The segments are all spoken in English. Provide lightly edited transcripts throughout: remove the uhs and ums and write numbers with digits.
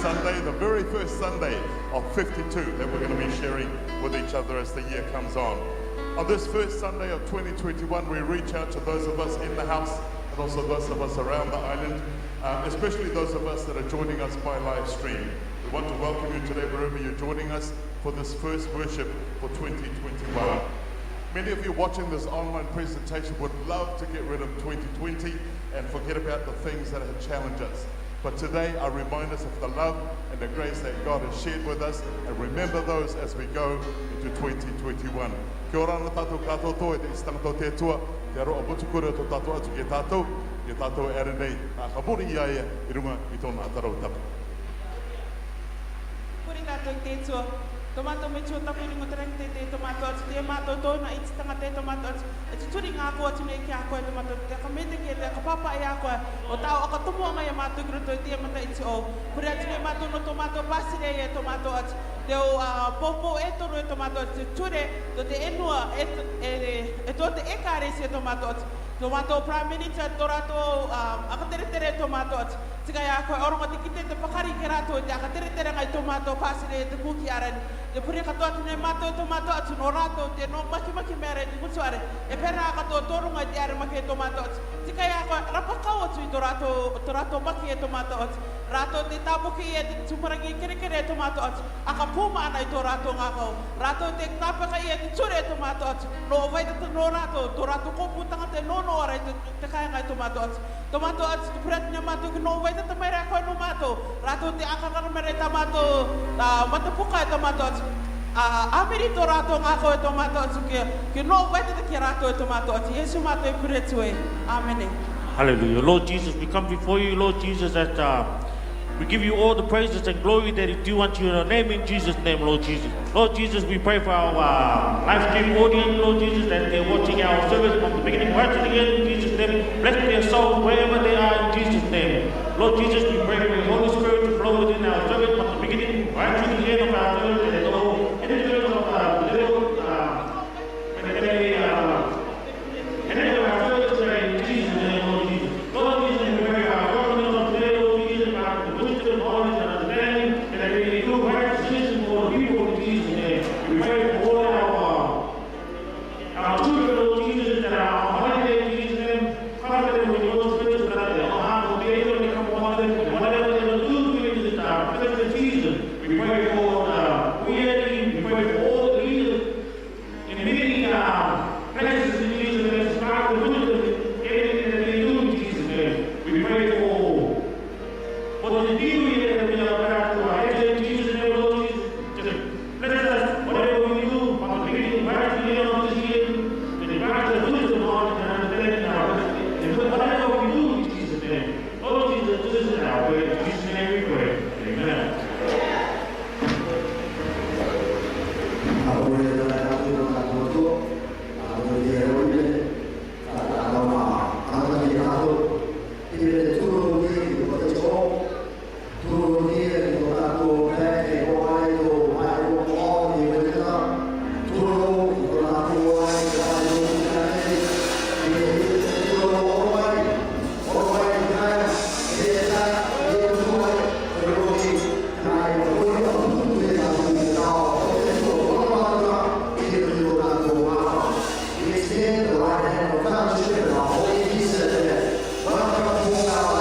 Sunday, the very first Sunday of 52 that we're going to be sharing with each other as the year comes on. On this first Sunday of 2021, we reach out to those of us in the house and also those of us around the island, especially those of us that are joining us by live stream. We want to welcome you today wherever you're joining us for this first worship for 2021. Many of you watching this online presentation would love to get rid of 2020 and forget about the things that have challenged us. But today I remind us of the love and the grace that God has shared with us, and remember those as we go into 2021. Kia ora ana tātou katoa tō e te istangato te tua, te aroa putukura tō tātou atu ke tātou e are nei, a kapuri ia ia I runga I tōna atarau tapa. Kuri tātou te tua. Tomato me chua tapu ringo te rang te tomato atu te mātou tōna I te tanga te tomato atu. E te turi ngā kua atu nei ki a koe tomato. Te kamete ki te kapapa I a koe. O tāo aka tumu ngai a mātou kruto I te amata I te o. Kuri atu nei mātou no tomato pasire e tomato atu. Te o popo e toru e tomato atu. Te ture to te enua e to te ekare si e tomato atu. Tomato prime minister to rato akatere tomato atu. Tika ia koe oronga te kite te pakari ke rato te akatere ngai tomato pasire te kuki arani. Te puri katoa tune mātou tomato atu no rato te no maki mea te kutuare. E pera katoa torunga te are maki e tomato atu. Tika ia koe rapakau atu I to rato maki e tomato atu. Rato te tapuki e te tuparangi kere e tomato atu. Aka puma ana I to rato ngakau. Rato te tapaka I e te ture e tomato atu. No waita no rato, to rato kopu tanga te nono ara te kaya ngai tomato atu. Tomato atu te pura tina mātou ki no waita te maira koe no mātou. Rato te akakara mere ta mātou matapuka e tomato atu. Amiri to rato ngako e tomato atu ki no waita te ki rato e tomato atu. Yesu mātou I pure tu e. Amen. Hallelujah. Lord Jesus, we come before you, Lord Jesus, that we give you all the praises and glory that is due unto your name in Jesus' name, Lord Jesus. Lord Jesus, we pray for our live stream audience, Lord Jesus, that they're watching our service from the beginning right to the end in Jesus' name. Bless their souls wherever they are in Jesus' name. Lord Jesus, we pray for your Holy Spirit to flow within our service from the beginning right to the end of our service. And so, any of our little, any of our service today in Jesus' name, Lord Jesus. Lord Jesus, we pray for our government of today, Lord Jesus, about the wisdom, knowledge, and understanding, and that we do right decisions for the people in Jesus' name. We pray for all our children, Lord Jesus, that are on holiday in Jesus' name, cover them with your spirits, that their heart will be able to come upon them, whatever they're going to do during this Christmas season. We pray for we pray for all the leaders in many places in Jesus' name, inspire the wisdom, everything that they do in Jesus' name. We pray for the new year that we are about to enter in Jesus' name, Lord Jesus. Just bless us, whatever we do, from the beginning right to the end of this year, to grant us wisdom, knowledge, and understanding and whatever we do in Jesus' name. Lord Jesus, this is our way. In Jesus' name we pray. Amen. Welcome to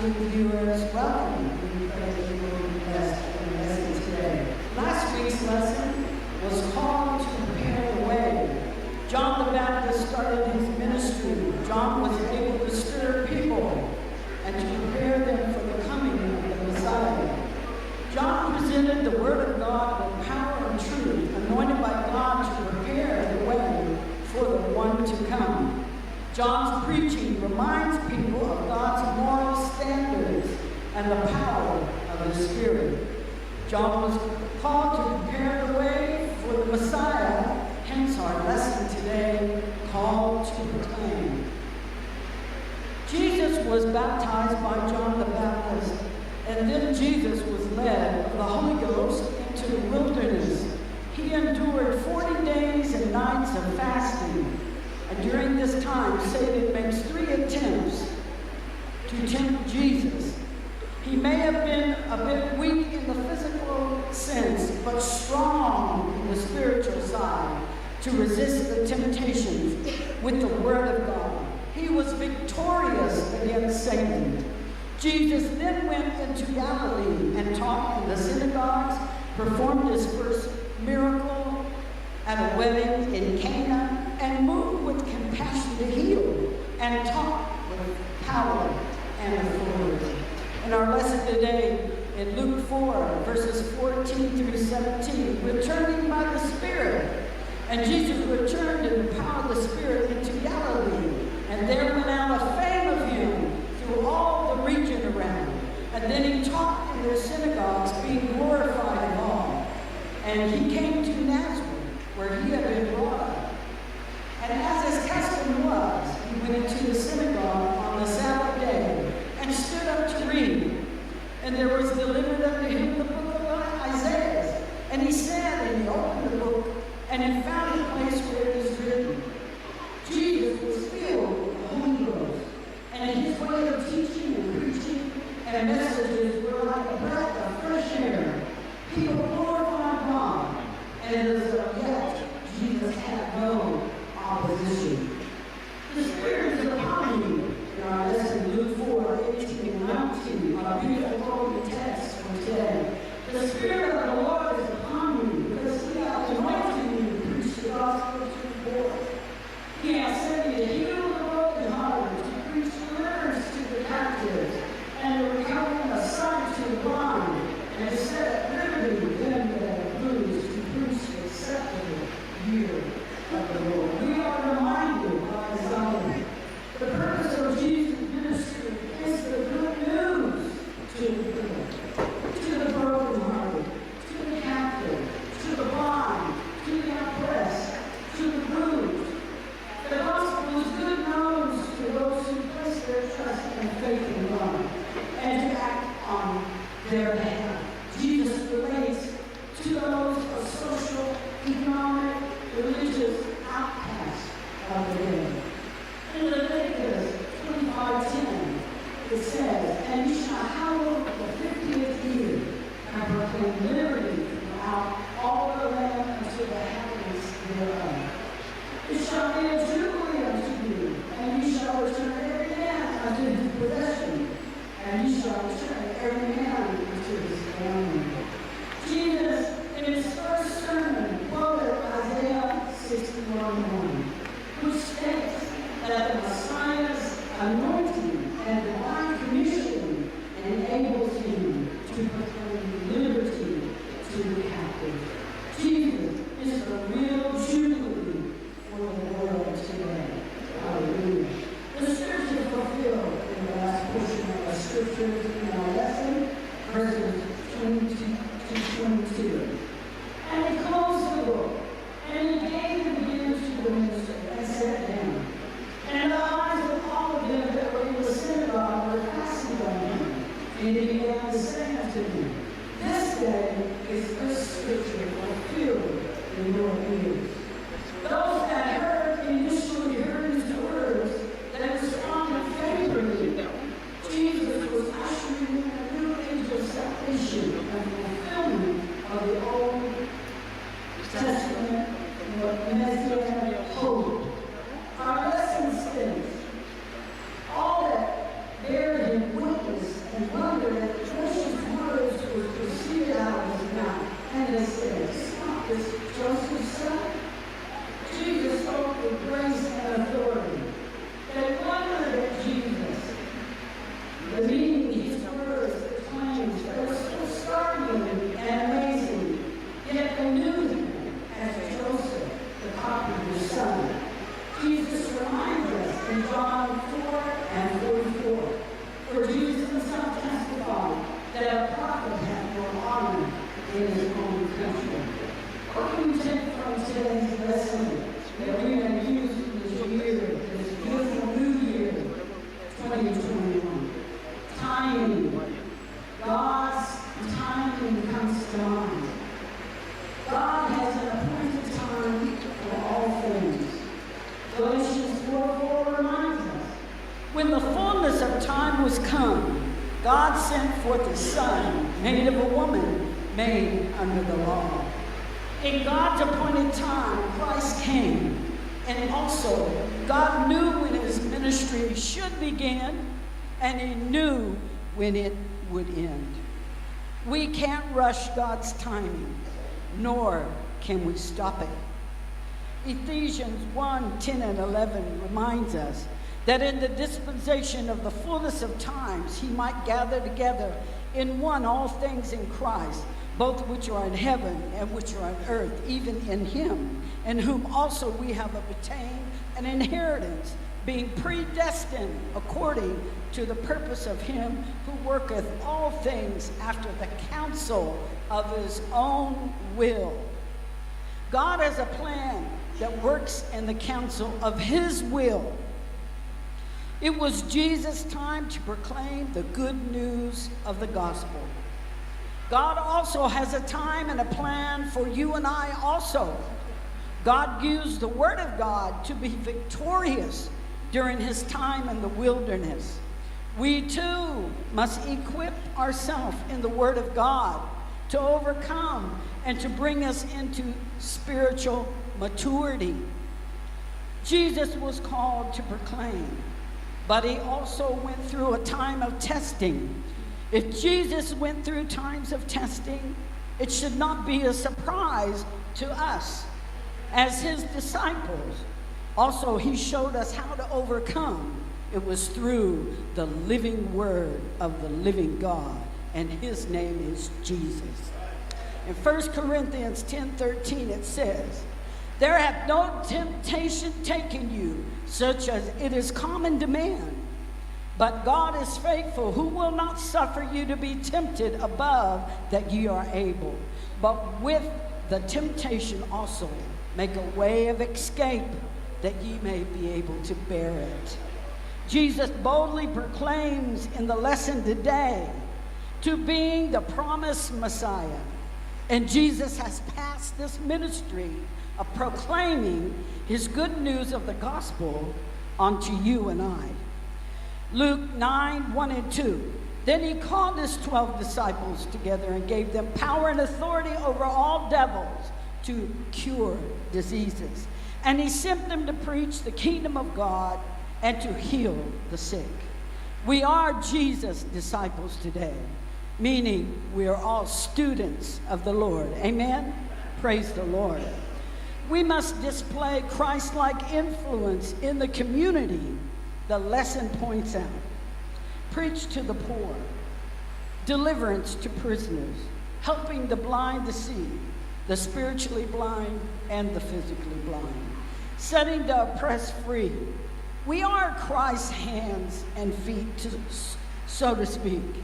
stream viewers, welcome. We pray that you will be blessed in the lesson today. Last week's lesson was called to prepare the way. John the Baptist started his ministry. John was able to stir people and to prepare them for the coming of the Messiah. John presented the Word of God with power and truth, anointed by God to prepare the way for the one to come. John's preaching reminds people of God's moral standards and the power of the Spirit. John was called to prepare the way for the Messiah, hence our lesson today, called to proclaim. Jesus was baptized by John the Baptist, and then Jesus was led of the Holy Ghost into the wilderness. He endured 40 days and nights of fasting. And during this time, Satan makes 3 attempts to tempt Jesus. He may have been a bit weak in the physical sense, but strong in the spiritual side to resist the temptations with the Word of God. He was victorious against Satan. Jesus then went into Galilee and taught in the synagogues, performed his first miracle at a wedding in Cana, and moved with compassion to heal, and taught with power and authority. In our lesson today, in Luke 4, verses 14 through 17, returning by the Spirit. And Jesus returned in the power of the Spirit into Galilee, and there went out a fame of him through all the region around. And then he taught in their synagogues, being glorified of all. And he came to Nazareth, where he had been brought up. And as his custom was, he went into the synagogue on the Sabbath day and stood up to read. And there was delivered unto him the book of Isaiah. And he said, and he opened the book, and he found a place where it is written, Jesus was filled with the Holy Ghost, and his way of teaching and preaching and messages were like a breath of fresh air. People glorified God, and as of yet, Jesus had no opposition. The Spirit is upon you. In our lesson, Luke 4, 18 and 19, our beautiful holy text for today. The Spirit of the Lord is upon you, because he hath anointed you to preach the gospel to the poor. He hath sent me to heal the brokenhearted, to preach deliverance to the captives, and the recovering of sight to the blind, and to set at liberty them that are bruised, to preach the acceptable year of the Lord. We are reminded by Isaiah. The purpose of Jesus' ministry is the good news to the poor, to the brokenhearted, to the captive, to the blind, to the oppressed, to the bruised. The gospel is good news to those who place their trust and faith in God and to act on their behalf. Jesus relates to those of social, economic, religious outcasts of the day. In Leviticus 25:10, it says, and you shall hallow the 50th year and proclaim liberty throughout all the land unto the inhabitants thereof. It shall be a jubilee unto you, and you shall return every man unto his possession, and you shall return every man unto his family. Jesus, in his first sermon, quoted Isaiah 61:1, which states that the Messiah's anointing and divine commission enables him to proclaim liberty to the captive. Jesus is the real jubilee for the world today. Hallelujah. The scripture fulfilled in the last portion of our scriptures in our lesson, verses 20 to 22. And he closed the book, and he gave it again to the minister, and sat down. And the eyes of all of them that were in the synagogue When the fullness of time was come, God sent forth his Son, made of a woman, made under the law. In God's appointed time, Christ came, and also God knew when his ministry should begin, and he knew when it would end. We can't rush God's timing, nor can we stop it. Ephesians 1:10 and 11 reminds us that in the dispensation of the fullness of times, he might gather together in one all things in Christ, both which are in heaven and which are on earth, even in him, in whom also we have obtained an inheritance, being predestined according to the purpose of him who worketh all things after the counsel of his own will. God has a plan that works in the counsel of his will. It was Jesus' time to proclaim the good news of the gospel. God also has a time and a plan for you and I also. God used the word of God to be victorious during his time in the wilderness. We too must equip ourselves in the word of God to overcome and to bring us into spiritual maturity. Jesus was called to proclaim, but he also went through a time of testing. If Jesus went through times of testing, it should not be a surprise to us as his disciples. Also, he showed us how to overcome. It was through the living word of the living God, and his name is Jesus. In 1 Corinthians 10:13, it says, "There hath no temptation taken you, such as it is common to man. But God is faithful, who will not suffer you to be tempted above that ye are able, but with the temptation also make a way of escape, that ye may be able to bear it." Jesus boldly proclaims in the lesson today to being the promised Messiah. And Jesus has passed this ministry of proclaiming his good news of the gospel onto you and I. Luke 9:1 and 2. Then he called his 12 disciples together and gave them power and authority over all devils to cure diseases. And he sent them to preach the kingdom of God and to heal the sick. We are Jesus' disciples today, meaning we are all students of the Lord. Amen? Praise the Lord. We must display Christ-like influence in the community. The lesson points out. Preach to the poor, deliverance to prisoners, helping the blind to see, the spiritually blind and the physically blind, setting the oppressed free. We are Christ's hands and feet, so to speak.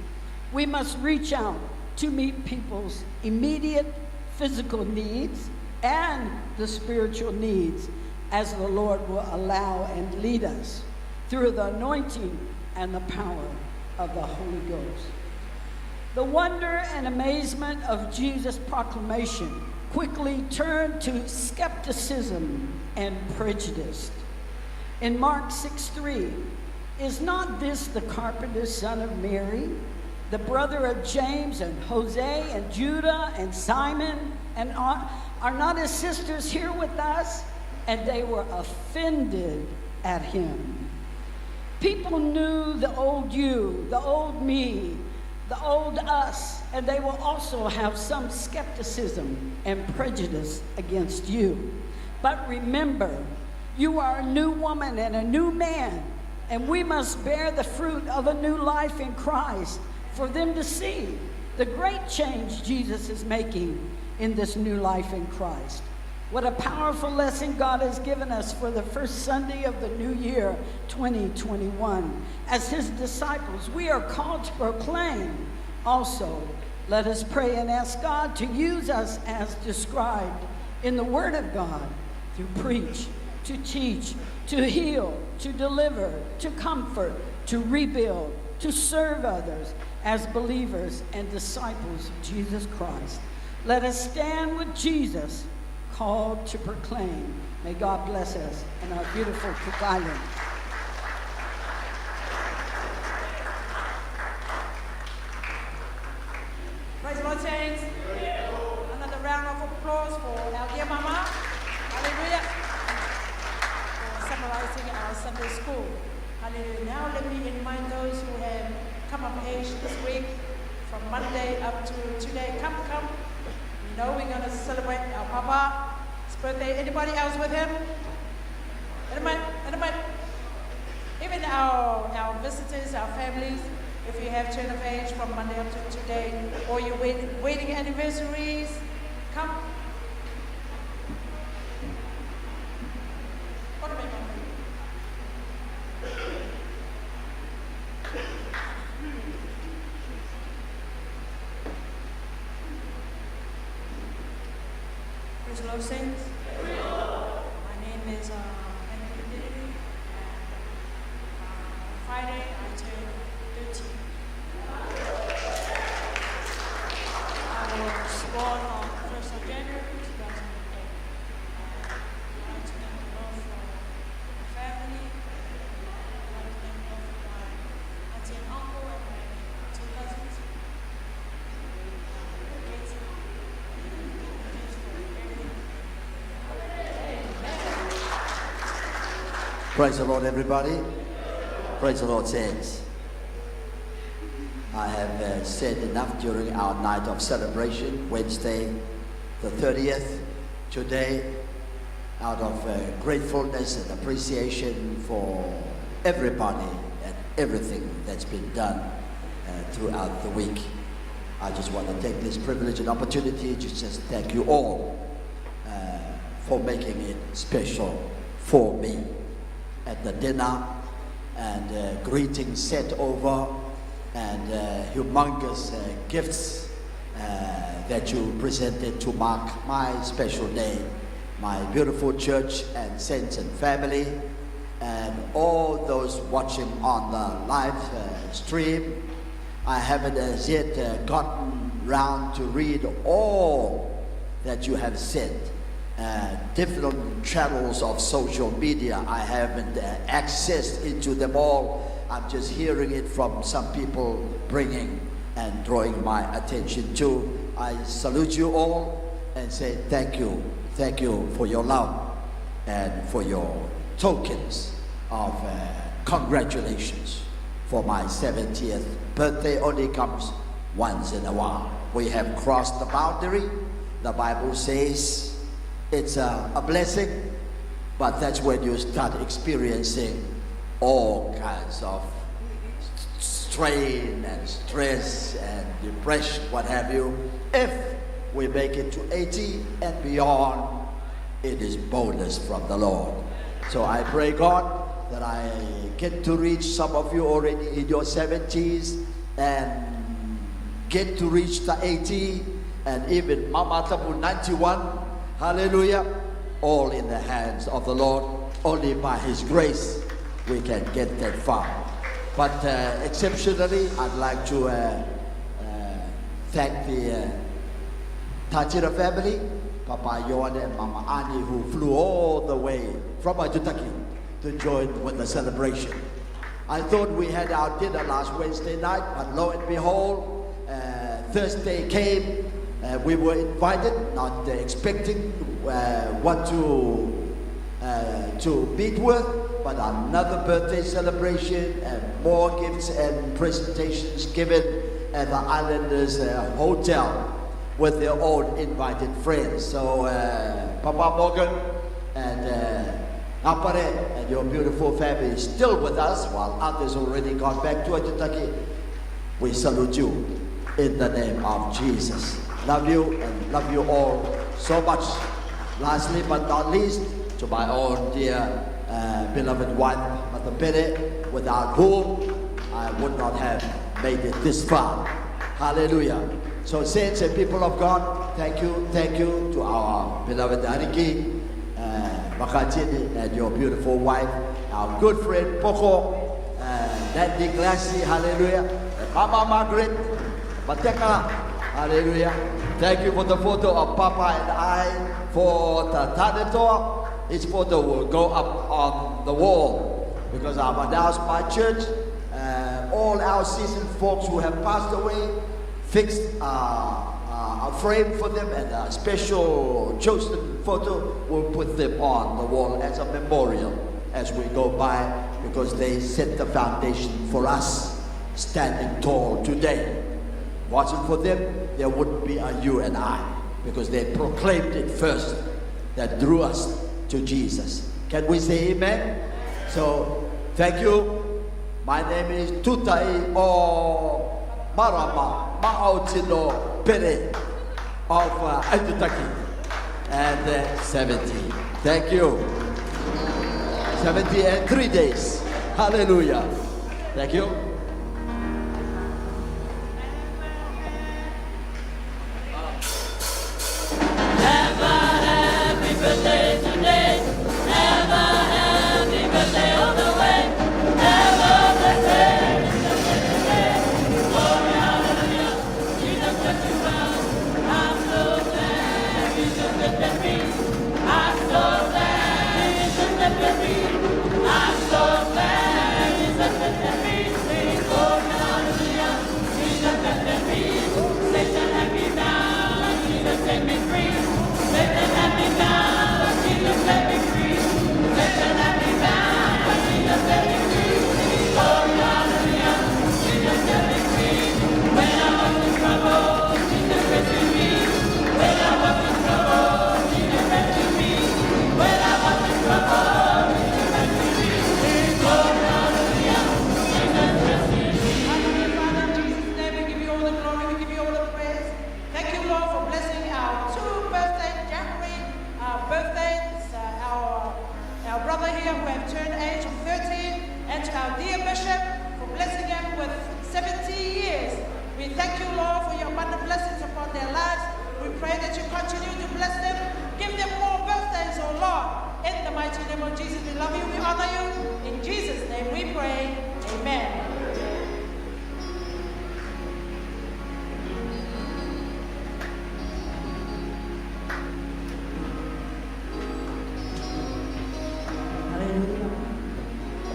We must reach out to meet people's immediate physical needs and the spiritual needs as the Lord will allow and lead us through the anointing and the power of the Holy Ghost. The wonder and amazement of Jesus' proclamation quickly turned to skepticism and prejudice. In Mark 6:3, is not this the carpenter's son of Mary, the brother of James and Jose and Judah and Simon, and are not his sisters here with us? And they were offended at him. People knew the old you, the old me, the old us, and they will also have some skepticism and prejudice against you. But remember, you are a new woman and a new man, and we must bear the fruit of a new life in Christ for them to see the great change Jesus is making in this new life in Christ. What a powerful lesson God has given us for the first Sunday of the new year, 2021. As his disciples, we are called to proclaim. Also, let us pray and ask God to use us as described in the Word of God, to preach, to teach, to heal, to deliver, to comfort, to rebuild, to serve others as believers and disciples of Jesus Christ. Let us stand with Jesus, called to proclaim. May God bless us and our beautiful Cook Island. Lord saints. Another round of applause for our dear Mama. Hallelujah. For summarizing our Sunday school. Hallelujah. Now let me invite those who have come of age this week, from Monday up to today. Come. You know we're going to celebrate our Papa's birthday. Anybody else with him? Anybody? Even our visitors, our families, if you have turn of age from Monday up to today, or you're waiting anniversaries, come. What about Praise the Lord, saints. My name is Friday, I turned 13. I was born on 1st of January 2008. I like to thank the Lord for my family. I like to thank the Lord for my auntie and uncle and my two cousins. Praise the Lord, everybody. Praise the Lord, saints. I have said enough during our night of celebration, Wednesday the 30th. Today, out of gratefulness and appreciation for everybody and everything that's been done throughout the week, I just want to take this privilege and opportunity to just thank you all for making it special for me. At the dinner, and greetings sent over, and humongous gifts that you presented to mark my special day. My beautiful church and saints and family, and all those watching on the live stream. I haven't as yet gotten round to read all that you have sent. Different channels of social media, I haven't accessed into them all. I'm just hearing it from some people bringing and drawing my attention to. I salute you all and say thank you for your love and for your tokens of congratulations. For my 70th birthday only comes once in a while. We have crossed the boundary. The Bible says it's a blessing, but that's when you start experiencing all kinds of strain and stress and depression, what have you. If we make it to 80 and beyond, it is bonus from the Lord. So I pray God that I get to reach some of you already in your 70s and get to reach the 80, and even Mama Tabu 91. Hallelujah. All in the hands of the Lord. Only by His grace we can get that far. But exceptionally, I'd like to thank the Tachira family, Papa Yohan and Mama Ani, who flew all the way from Rarotonga to join with the celebration. I thought we had our dinner last Wednesday night, but lo and behold, Thursday came. We were invited, not expecting what to meet with, but another birthday celebration and more gifts and presentations given at the Islanders Hotel with their own invited friends. So Papa Morgan and Apare and your beautiful family is still with us, while others already gone back to Rarotonga. We salute you in the name of Jesus. Love you and love you all so much. Lastly but not least, to my own dear beloved wife, Mother Bede, without whom I would not have made it this far. Hallelujah. So saints and people of God, thank you to our beloved Ariki, Makatini, and your beautiful wife, our good friend Poco, Nandy Glassy, hallelujah, and Mama Margaret, Mateka, hallelujah. Thank you for the photo of Papa and I for Tatanator. His photo will go up on the wall because I've announced my church, all our seasoned folks who have passed away, fixed a a frame for them and a special chosen photo. We'll put them on the wall as a memorial as we go by, because they set the foundation for us standing tall today. Wasn't for them, there wouldn't be a you and I, because they proclaimed it first that drew us to Jesus. Can we say amen? So, thank you. My name is Tutai o Marama Ma'autino Pere of Aitutaki, and 70. Thank you. 70 and 3 days. Hallelujah. Thank you.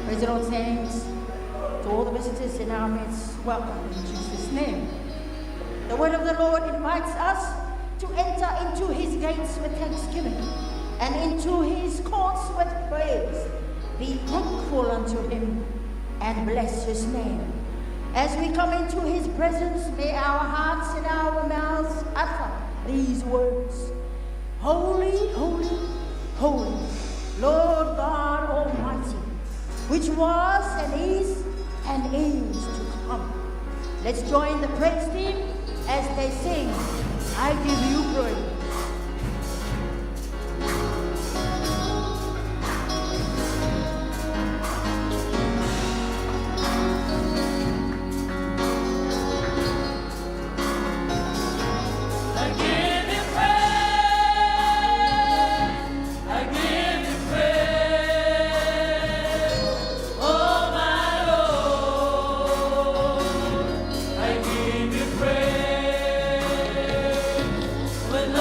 Praise the Lord, saints. To all the visitors in our midst, welcome in Jesus' name. The word of the Lord invites us to enter into his gates with thanksgiving and into his courts with praise. Be thankful unto him and bless his name. As we come into his presence, may our hearts and our mouths utter these words. Holy, holy, holy, Lord God Almighty, which was and is to come. Let's join the praise team as they sing, I give you praise. When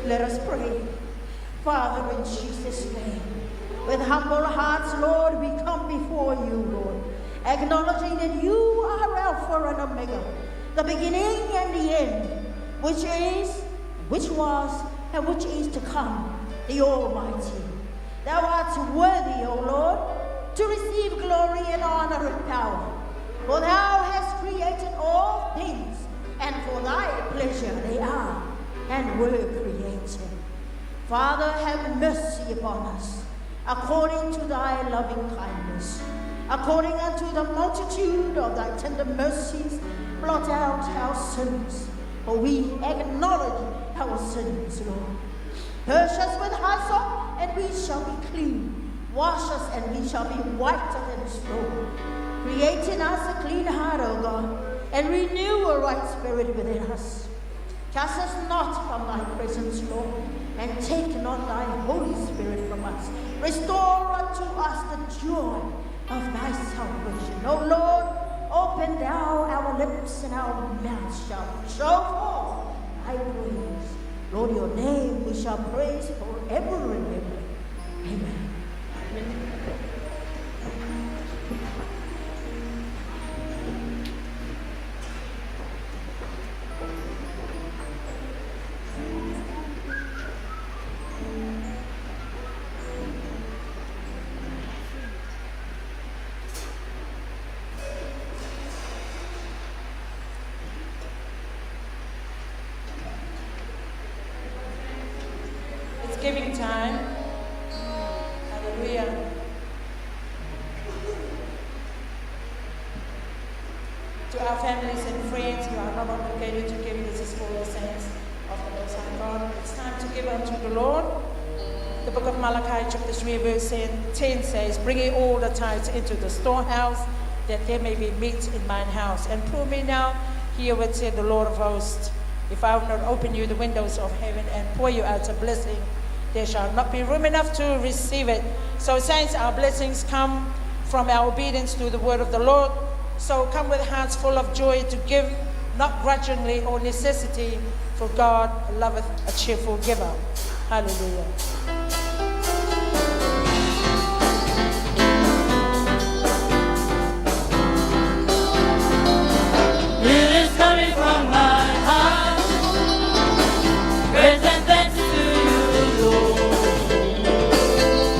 Let us pray. Father, in Jesus' name, with humble hearts, Lord, we come before you, Lord, acknowledging that you are Alpha and Omega, the beginning and the end, which is, which was, and which is to come, the Almighty. Thou art worthy, O Lord, to receive glory and honor and power. For thou hast created all things, and for thy pleasure they are and were created. Father, have mercy upon us, according to thy loving kindness. According unto the multitude of thy tender mercies, blot out our sins. For we acknowledge our sins, Lord. Purge us with hyssop, and we shall be clean. Wash us, and we shall be whiter than snow. Create in us a clean heart, O God, and renew a right spirit within us. Cast us not from thy presence, Lord, and take not thy Holy Spirit from us. Restore unto us the joy of thy salvation. O Lord, open thou our lips, and our mouths shall show forth thy praise. Lord, your name we shall praise forever and ever. Amen. Giving time. Hallelujah. To our families and friends, you are not obligated to give. This is for the saints of the Most High God. It's time to give unto the Lord. The book of Malachi, chapter 3, verse 10 says, bring ye all the tithes into the storehouse, that there may be meat in mine house. And prove me now, herewith said the Lord of hosts, if I will not open you the windows of heaven and pour you out a blessing, there shall not be room enough to receive it. So saints, our blessings come from our obedience to the word of the Lord. So come with hearts full of joy to give, not grudgingly or necessity, for God loveth a cheerful giver. Hallelujah. It is coming from my heart. Praise and thanks to you, Lord.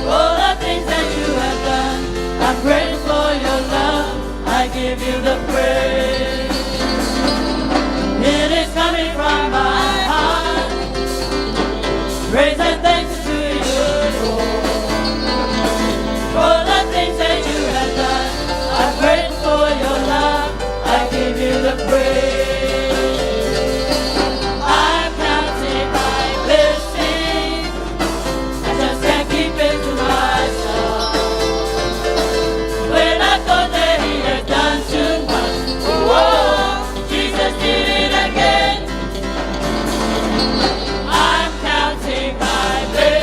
All the things that you have done, I'm grateful for your love. I give you the praise. It is coming from my heart. Praise and thanks to you, Lord. All the things that you have done, I'm grateful for your love. I give you the praise. I'm counting my blessings. I just can't keep it to myself. When I thought that he had done too much, oh, Jesus did it again. I'm counting my blessings.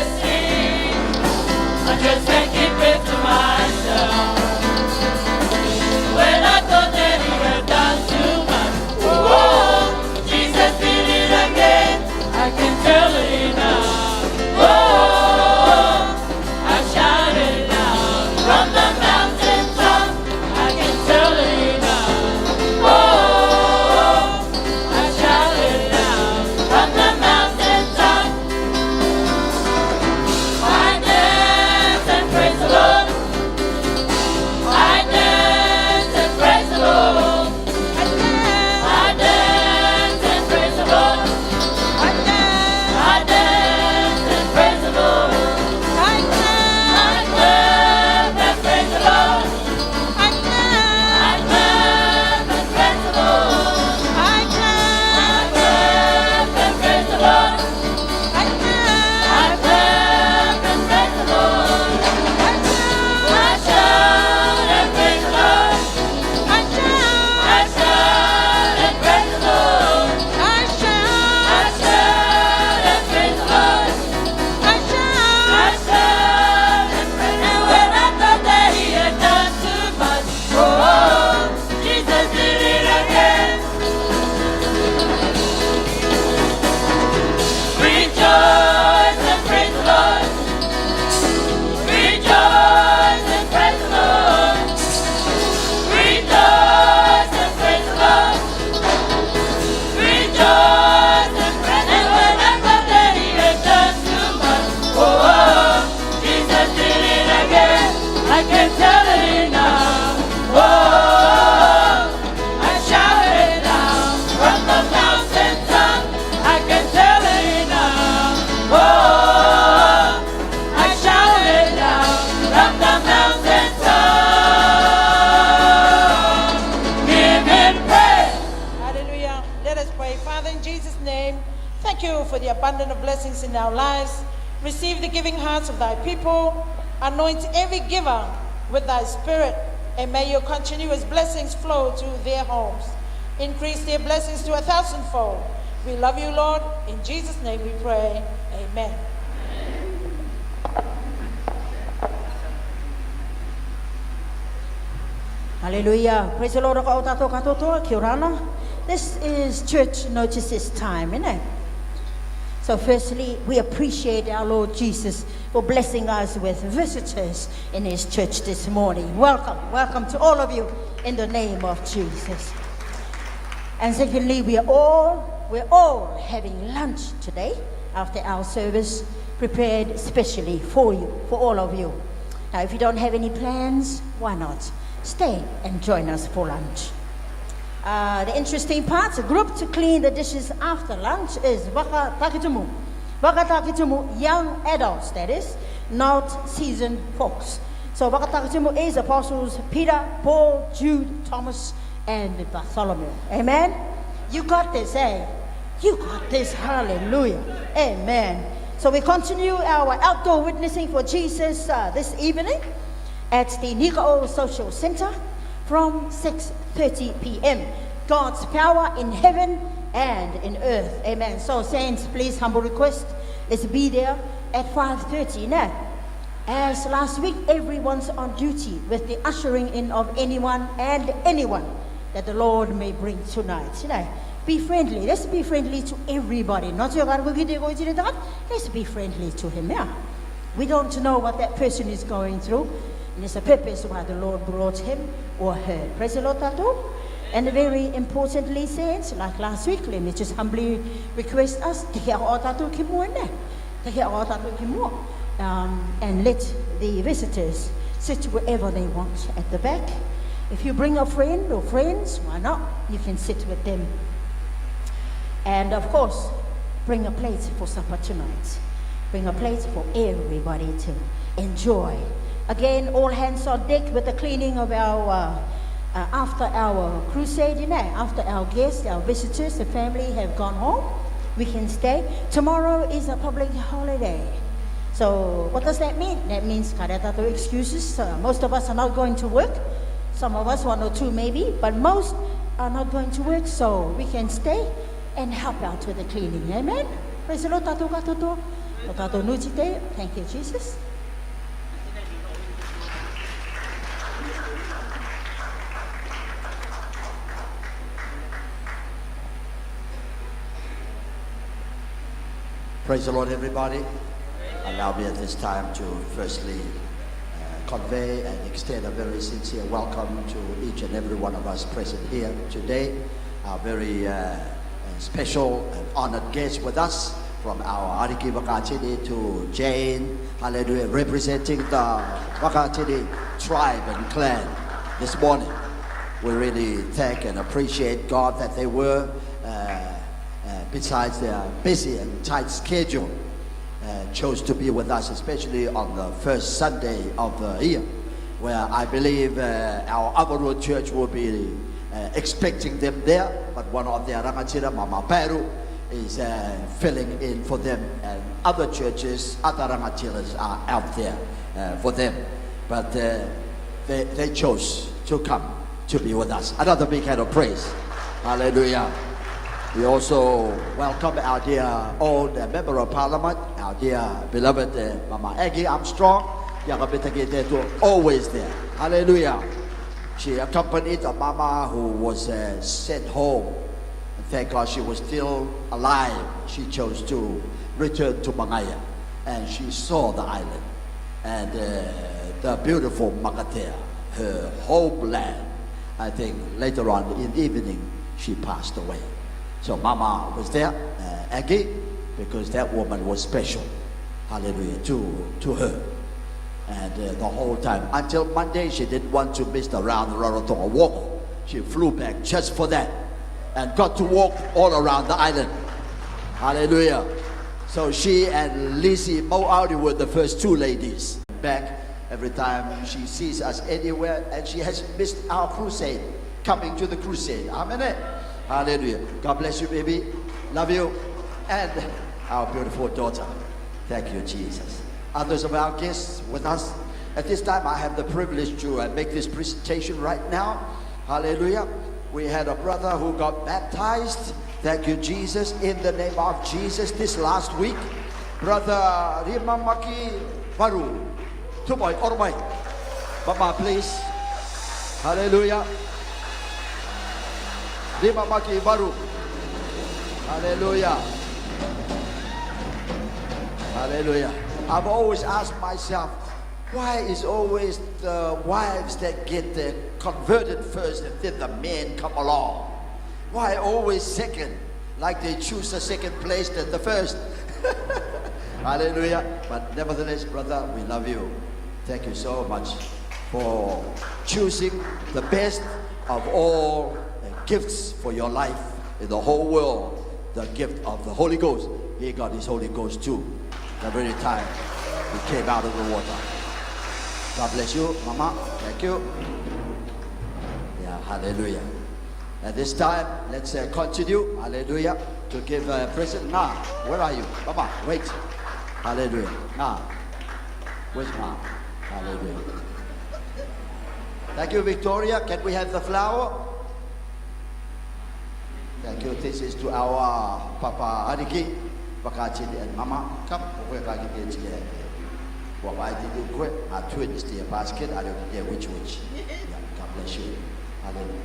Father, in Jesus' name, thank you for the abundance of blessings in our lives. Receive the giving hearts of thy people. Anoint every giver with thy spirit, and may your continuous blessings flow to their homes. Increase their blessings to 1,000-fold. We love you, Lord. In Jesus' name we pray. Amen. Hallelujah. Praise the Lord. Kia ora. This is church notices time, isn't it? So firstly, we appreciate our Lord Jesus for blessing us with visitors in his church this morning. Welcome. Welcome to all of you in the name of Jesus. And secondly, we're all having lunch today after our service, prepared specially for you, for all of you. Now, if you don't have any plans, why not? Stay and join us for lunch. The interesting part, a group to clean the dishes after lunch is waka takitumu. Waka takitumu, young adults, that is, not seasoned folks. So waka takitumu is apostles Peter, Paul, Jude, Thomas, and Bartholomew. Amen? You got this, eh? You got this. Hallelujah. Amen. So we continue our outdoor witnessing for Jesus this evening at the Nikao Social Center from 6:30 p.m. God's power in heaven and in earth. Amen. So saints, please, humble request, let's be there at 5:30 now. As last week, everyone's on duty with the ushering in of anyone and anyone that the Lord may bring tonight. Be friendly. Let's be friendly to everybody. Not your God, let's be friendly to him. Yeah. We don't know what that person is going through. And it's a purpose why the Lord brought him or her. Praise the Lord, Tato. And very importantly, saints, like last week, let me just humbly request us to get our Tato Kimo in there. To get our Tato Kimo. And let the visitors sit wherever they want at the back. If you bring a friend or friends, why not? You can sit with them. And of course, bring a plate for supper tonight. Bring a plate for everybody to enjoy. Again, all hands on deck with the cleaning of our, after our crusade, after our guests, our visitors, the family have gone home, we can stay. Tomorrow is a public holiday. So what does that mean? That means karata excuses. Most of us are not going to work. Some of us, one or two maybe, but most are not going to work, so we can stay and help out with the cleaning. Amen? Praise the Lord. Thank you, Jesus. Praise the Lord, everybody. Allow me at this time to firstly convey and extend a very sincere welcome to each and every one of us present here today. Our very special and honored guest with us from our Ariki Wakatini to Jane, hallelujah, representing the Wakatini tribe and clan this morning. We really thank and appreciate God that they were besides their busy and tight schedule, chose to be with us, especially on the first Sunday of the year, where I believe our Avaru church will be expecting them there, but one of their rangatira, Mama Peru, is filling in for them, and other churches, other rangatiras are out there for them, but they chose to come to be with us. Another big hand of praise. Hallelujah. We also welcome our dear old Member of Parliament, our dear beloved Mama Aggie Armstrong, always there. Hallelujah. She accompanied a mama who was sent home. And thank God she was still alive. She chose to return to Mangaya, and she saw the island and the beautiful Makatea, her homeland. I think later on in the evening she passed away. So Mama was there, Aggie, because that woman was special, hallelujah, to her. And the whole time, until Monday, she didn't want to miss the round Rarotonga walk. She flew back just for that and got to walk all around the island. Hallelujah. So she and Lizzie Moaudi were the first two ladies. Back every time she sees us anywhere, and she has missed our crusade, coming to the crusade. Amen. Hallelujah. God bless you, baby. Love you. And our beautiful daughter. Thank you, Jesus. Others of our guests with us. At this time, I have the privilege to make this presentation right now. Hallelujah. We had a brother who got baptized. Thank you, Jesus. In the name of Jesus, this last week. Brother Rimamaki Baru. Tumoy, Ormay. Mama, please. Hallelujah. Rimamaki Baru. Hallelujah. Hallelujah. I've always asked myself, why is always the wives that get converted first and then the men come along? Why always second? Like they choose the second place than the first. Hallelujah. But nevertheless, brother, we love you. Thank you so much for choosing the best of all gifts for your life in the whole world. The gift of the Holy Ghost. He got his Holy Ghost too. The very time he came out of the water. God bless you, Mama. Thank you. Yeah, hallelujah. At this time, let's continue, hallelujah, to give a present. Nah, where are you? Mama, wait. Hallelujah. Nah, where's Mom? Hallelujah. Thank you, Victoria. Can we have the flower? Thank you. This is to our Papa Ariki, Bakachini and Mama. Come, we're going to get here. Well, I didn't quit. Our twins, the basket. I don't care which. Yeah, God bless you. Hallelujah.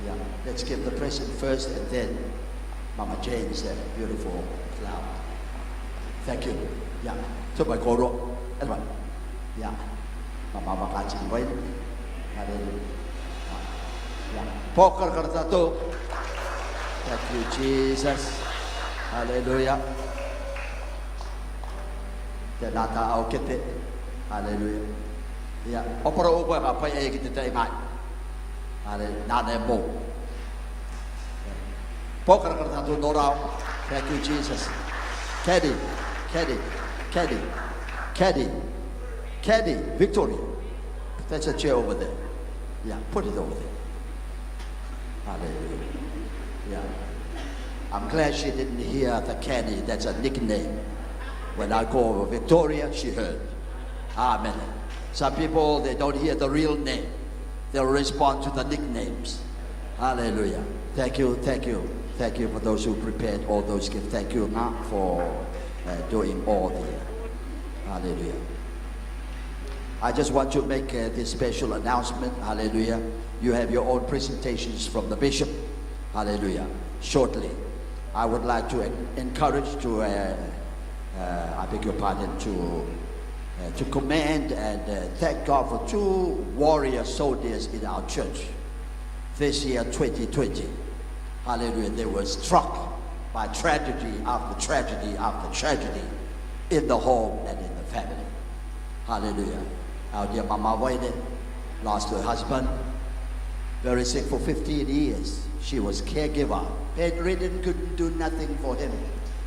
Yeah, let's give the present first and then Mama Jane's beautiful flower. Thank you. Yeah. So my Goro. Yeah. Mama Bakachini, wait. Hallelujah. Yeah. Poker Kartato. Thank you, Jesus. Hallelujah. Nata au kete. Hallelujah. Yeah. Opera upa apa yang kita terima. Hallelujah. Nada mo. Poker kerja tu norau. Thank you, Jesus. Caddy, Victoria. That's a chair over there. Yeah, put it over there. Hallelujah. Yeah. I'm glad she didn't hear the Caddy. That's a nickname. When I call her Victoria, she heard. Amen. Some people, they don't hear the real name. They'll respond to the nicknames. Hallelujah. Thank you for those who prepared all those gifts. Thank you for doing all the hallelujah. I just want to make this special announcement. Hallelujah. You have your own presentations from the bishop. Hallelujah. Shortly. I would like to encourage to I beg your pardon, to commend and thank God for 2 warrior soldiers in our church this year 2020. Hallelujah. They were struck by tragedy after tragedy after tragedy in the home and in the family. Hallelujah. Our dear Mama Waine lost her husband, very sick for 15 years. She was caregiver, bedridden, couldn't do nothing for him.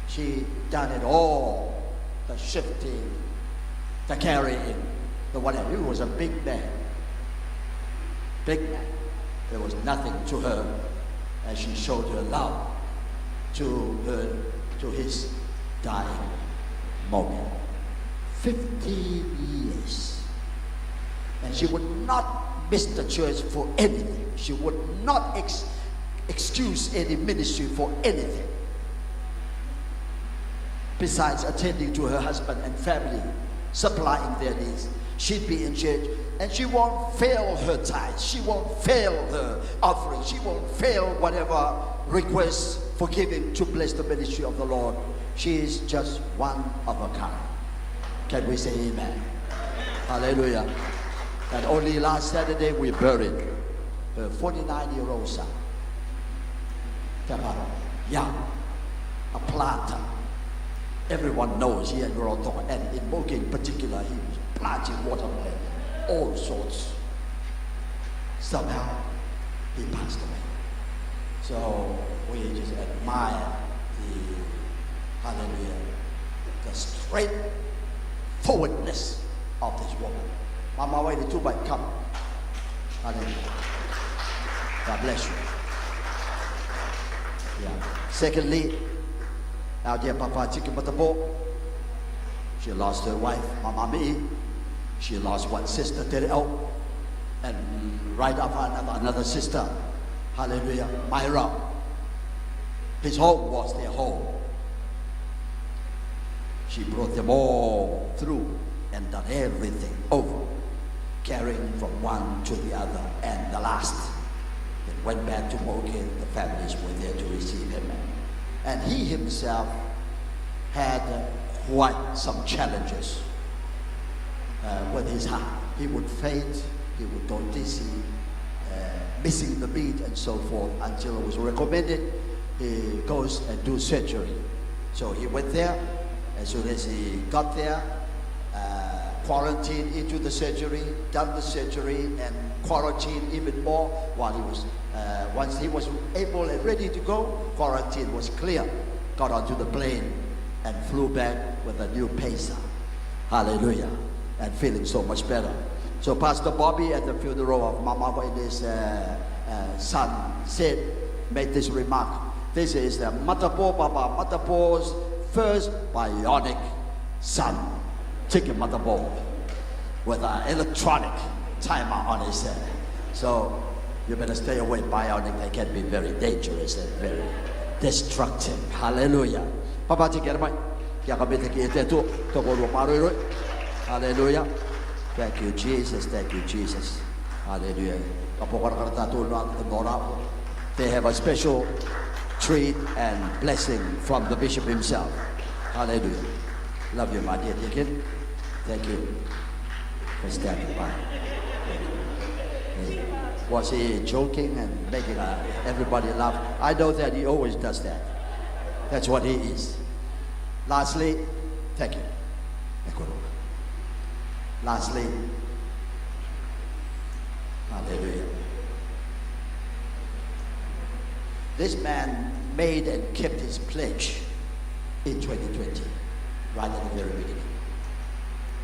She done it all, the shifting, the carrying, the whatever. He was a big man. Big man. There was nothing to her as she showed her love to his dying moment. 15 years. And she would not miss the church for anything. She would not excuse any ministry for anything. Besides attending to her husband and family, supplying their needs, she'd be in church and she won't fail her tithes. She won't fail her offering. She won't fail whatever requests for giving to bless the ministry of the Lord. She is just one of a kind. Can we say amen? Hallelujah. And only last Saturday we buried her 49-year-old son. Young, a planter. Everyone knows here in Rarotonga, and in Moke in particular, he was planting watermelon, all sorts. Somehow, he passed away. So we just admire the, hallelujah, the straightforwardness of this woman. Mama, wait the 2 by come. Hallelujah. God bless you. Yeah. Secondly, our dear Papa Chiki Matabo, she lost her wife, Mama Mi. She lost one sister, Tereo, and right after another sister, hallelujah, Myra. His home was their home. She brought them all through and done everything over, carrying from one to the other, and the last. Then went back to Moke, the families were there to receive him. And he himself had quite some challenges with his heart. He would faint, he would go dizzy, missing the beat and so forth, until it was recommended he goes and do surgery. So he went there. As soon as he got there, quarantined into the surgery, done the surgery, and quarantined even more while he was, once he was able and ready to go, quarantine was clear, got onto the plane and flew back with a new pacer. Hallelujah. And feeling so much better. So Pastor Bobby at the funeral of Mama when his son made this remark. This is the Matapo Papa Matapo's first bionic son. Chicken Matapo with an electronic timer on his head. So you better stay away. Bionic, they can be very dangerous and very destructive. Hallelujah. Papa chicken mai. Hallelujah. Thank you, Jesus. Thank you, Jesus. Hallelujah. They have a special treat and blessing from the bishop himself. Hallelujah. Love you, my dear deacon. Thank you for standing by. Was he joking and making everybody laugh? I know that he always does that. That's what he is. Lastly, thank you. Lastly, hallelujah. This man made and kept his pledge in 2020, right at the very beginning.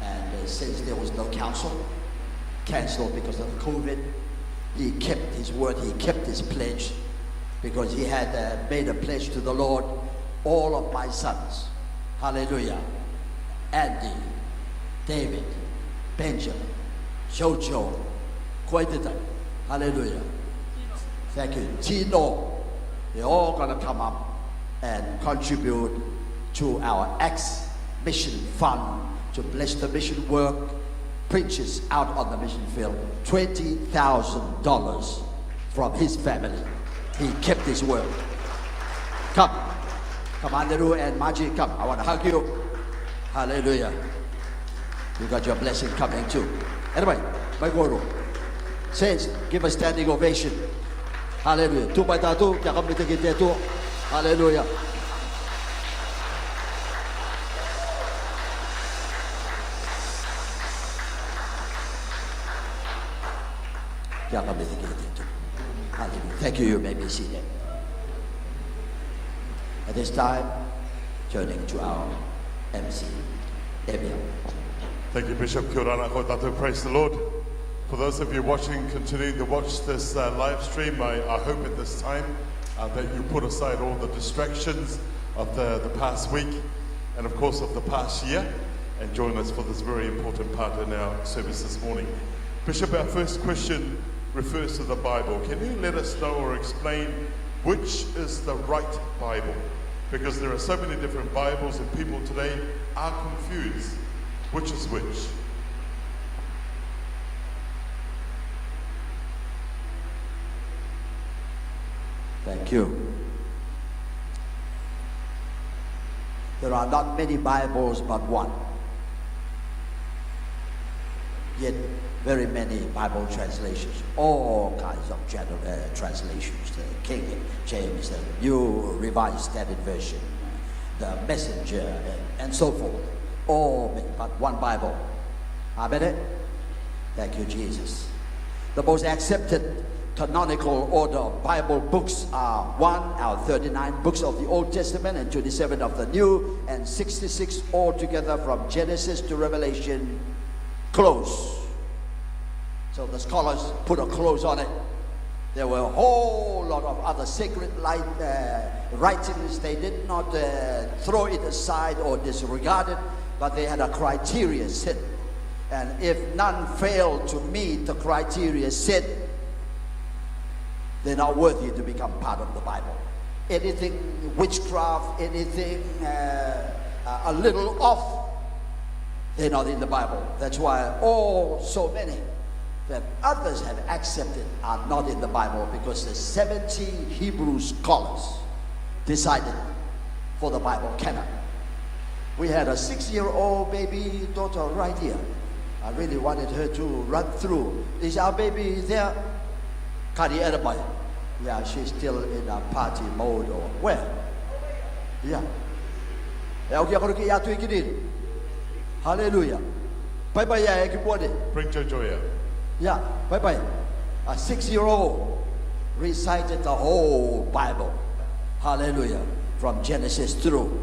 And since there was no council, canceled because of COVID, he kept his word, he kept his pledge, because he had made a pledge to the Lord. All of my sons, hallelujah, Andy, David, Benjamin, Jojo, Koitita, hallelujah. Thank you. Tino, they're all gonna come up and contribute to our ex-mission fund to bless the mission work, preachers out on the mission field. $20,000 from his family. He kept his word. Come, Andrew and Maji, come. I want to hug you. Hallelujah. You got your blessing coming too. Anyway, my guru. Saints, give a standing ovation. Hallelujah. Tu by tatu, yakamita kita tu. Hallelujah. Yakamita kita tu. Hallelujah. Thank you. You may be seated. At this time, turning to our MC, Emil. Thank you, Bishop. Kia ora koutou tātou. Praise the Lord. For those of you watching, continuing to watch this live stream, I hope at this time that you put aside all the distractions of the past week and of course of the past year and join us for this very important part in our service this morning. Bishop, our first question refers to the Bible. Can you let us know or explain which is the right Bible? Because there are so many different Bibles and people today are confused. Which is which? Thank you. There are not many Bibles but one. Yet very many Bible translations, all kinds of translations, the King James, the New Revised Standard Version, the Messenger, and so forth. All but one Bible. Amen. Thank you, Jesus. The most accepted canonical order of Bible books are 1 out of 39 books of the Old Testament and 27 of the New, and 66 altogether from Genesis to Revelation. Close. So the scholars put a close on it. There were a whole lot of other sacred writings. They did not throw it aside or disregard it, but they had a criteria set. And if none failed to meet the criteria set, they're not worthy to become part of the Bible. Anything witchcraft, anything a little off, they're not in the Bible. That's why so many that others have accepted are not in the Bible, because the 70 Hebrew scholars decided for the Bible canon. We had a 6-year-old baby daughter right here. I really wanted her to run through. Is our baby there? Kari Eramai. Yeah, she's still in a party mode or where? Yeah. Hallelujah. Bye bye, everybody. Bring Jojo here. Yeah, bye bye. A 6-year-old recited the whole Bible. Hallelujah. From Genesis through.